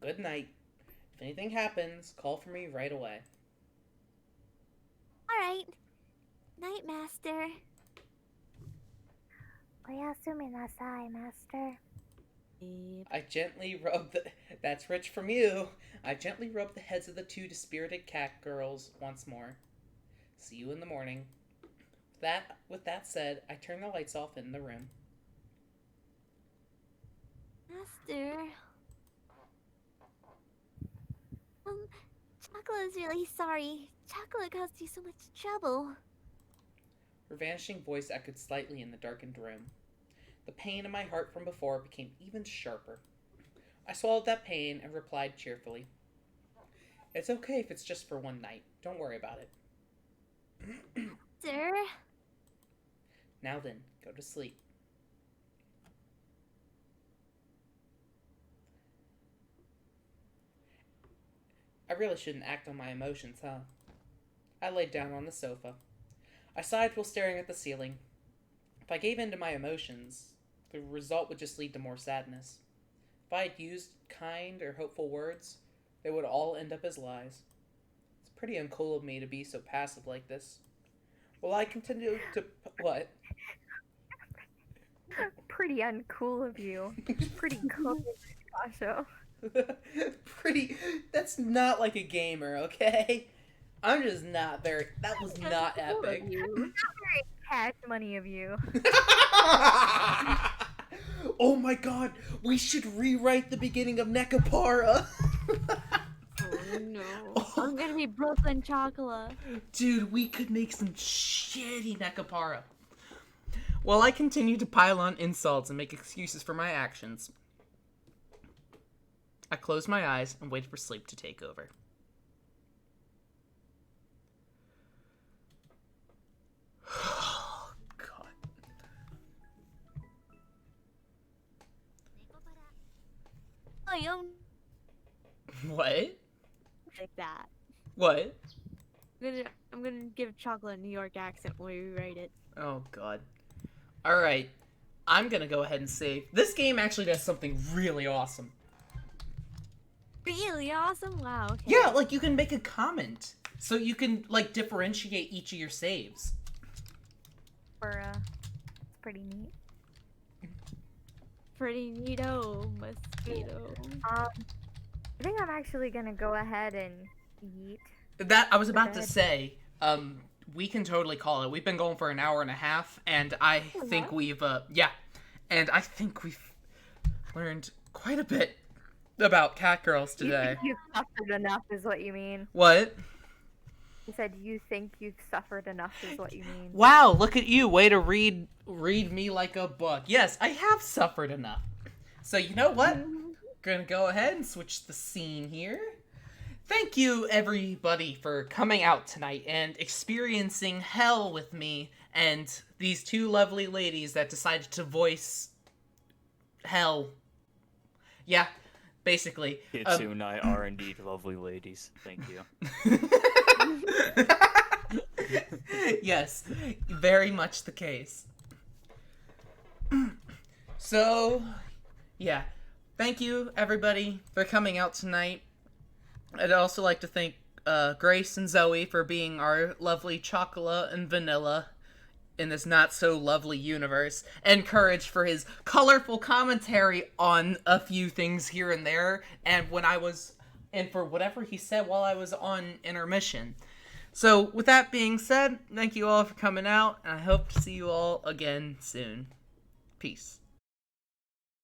Good night. If anything happens, call for me right away. Alright. Night, Master. Oyasumi nasai, Master. I gently rubbed the... That's rich from you. I gently rubbed the heads of the 2 dispirited cat girls once more. See you in the morning. With that said, I turned the lights off in the room. Master. Chocolate is really sorry. Chocolate caused you so much trouble. Her vanishing voice echoed slightly in the darkened room. The pain in my heart from before became even sharper. I swallowed that pain and replied cheerfully. It's okay if it's just for 1 night. Don't worry about it. Sir? Now then, go to sleep. I really shouldn't act on my emotions, huh? I laid down on the sofa. I sighed while staring at the ceiling. If I gave in to my emotions, the result would just lead to more sadness. If I had used kind or hopeful words, they would all end up as lies. It's pretty uncool of me to be so passive like this. Will I continue to... What? Pretty uncool of you. Pretty cool, Kasho. Pretty... That's not like a gamer, okay? I'm just not very... That was not Cool of epic. you. Cash money of you. Oh my god, we should rewrite the beginning of Nekopara. Oh no. I'm gonna be Brooklyn Chocolate. Dude, we could make some shitty Nekopara. While I continue to pile on insults and make excuses for my actions, I close my eyes and wait for sleep to take over. Oh, God. Oh, you don't What? like that. What? I'm gonna give Chocolate a New York accent when we rewrite it. Oh, God. Alright. I'm gonna go ahead and save. This game actually does something really awesome. Really awesome? Wow, okay. Yeah, like you can make a comment. So you can, like, differentiate each of your saves. It's pretty neat. Pretty neato, mosquito. I think I'm actually gonna go ahead and eat. That, I was about to bed. say, we can totally call it. We've been going for an hour and a half, and I think we've, and I think we've learned quite a bit about Catgirls You today. think you've suffered enough is what you mean. What? You said you think you've suffered enough is what you mean. Wow, look at you. Way to read me like a book. Yes, I have suffered enough. So you know what? Gonna go ahead and switch the scene here. Thank you, everybody, for coming out tonight and experiencing hell with me and these two lovely ladies that decided to voice hell. Yeah, basically. Kitsune are indeed lovely ladies. Thank you. Yes, very much the case. So, yeah. Thank you, everybody, for coming out tonight. I'd also like to thank Grace and Zoe for being our lovely chocolate and vanilla in this not-so-lovely universe, and Courage for his colorful commentary on a few things here and there, and for whatever he said while I was on intermission. So, with that being said, thank you all for coming out, and I hope to see you all again soon. Peace.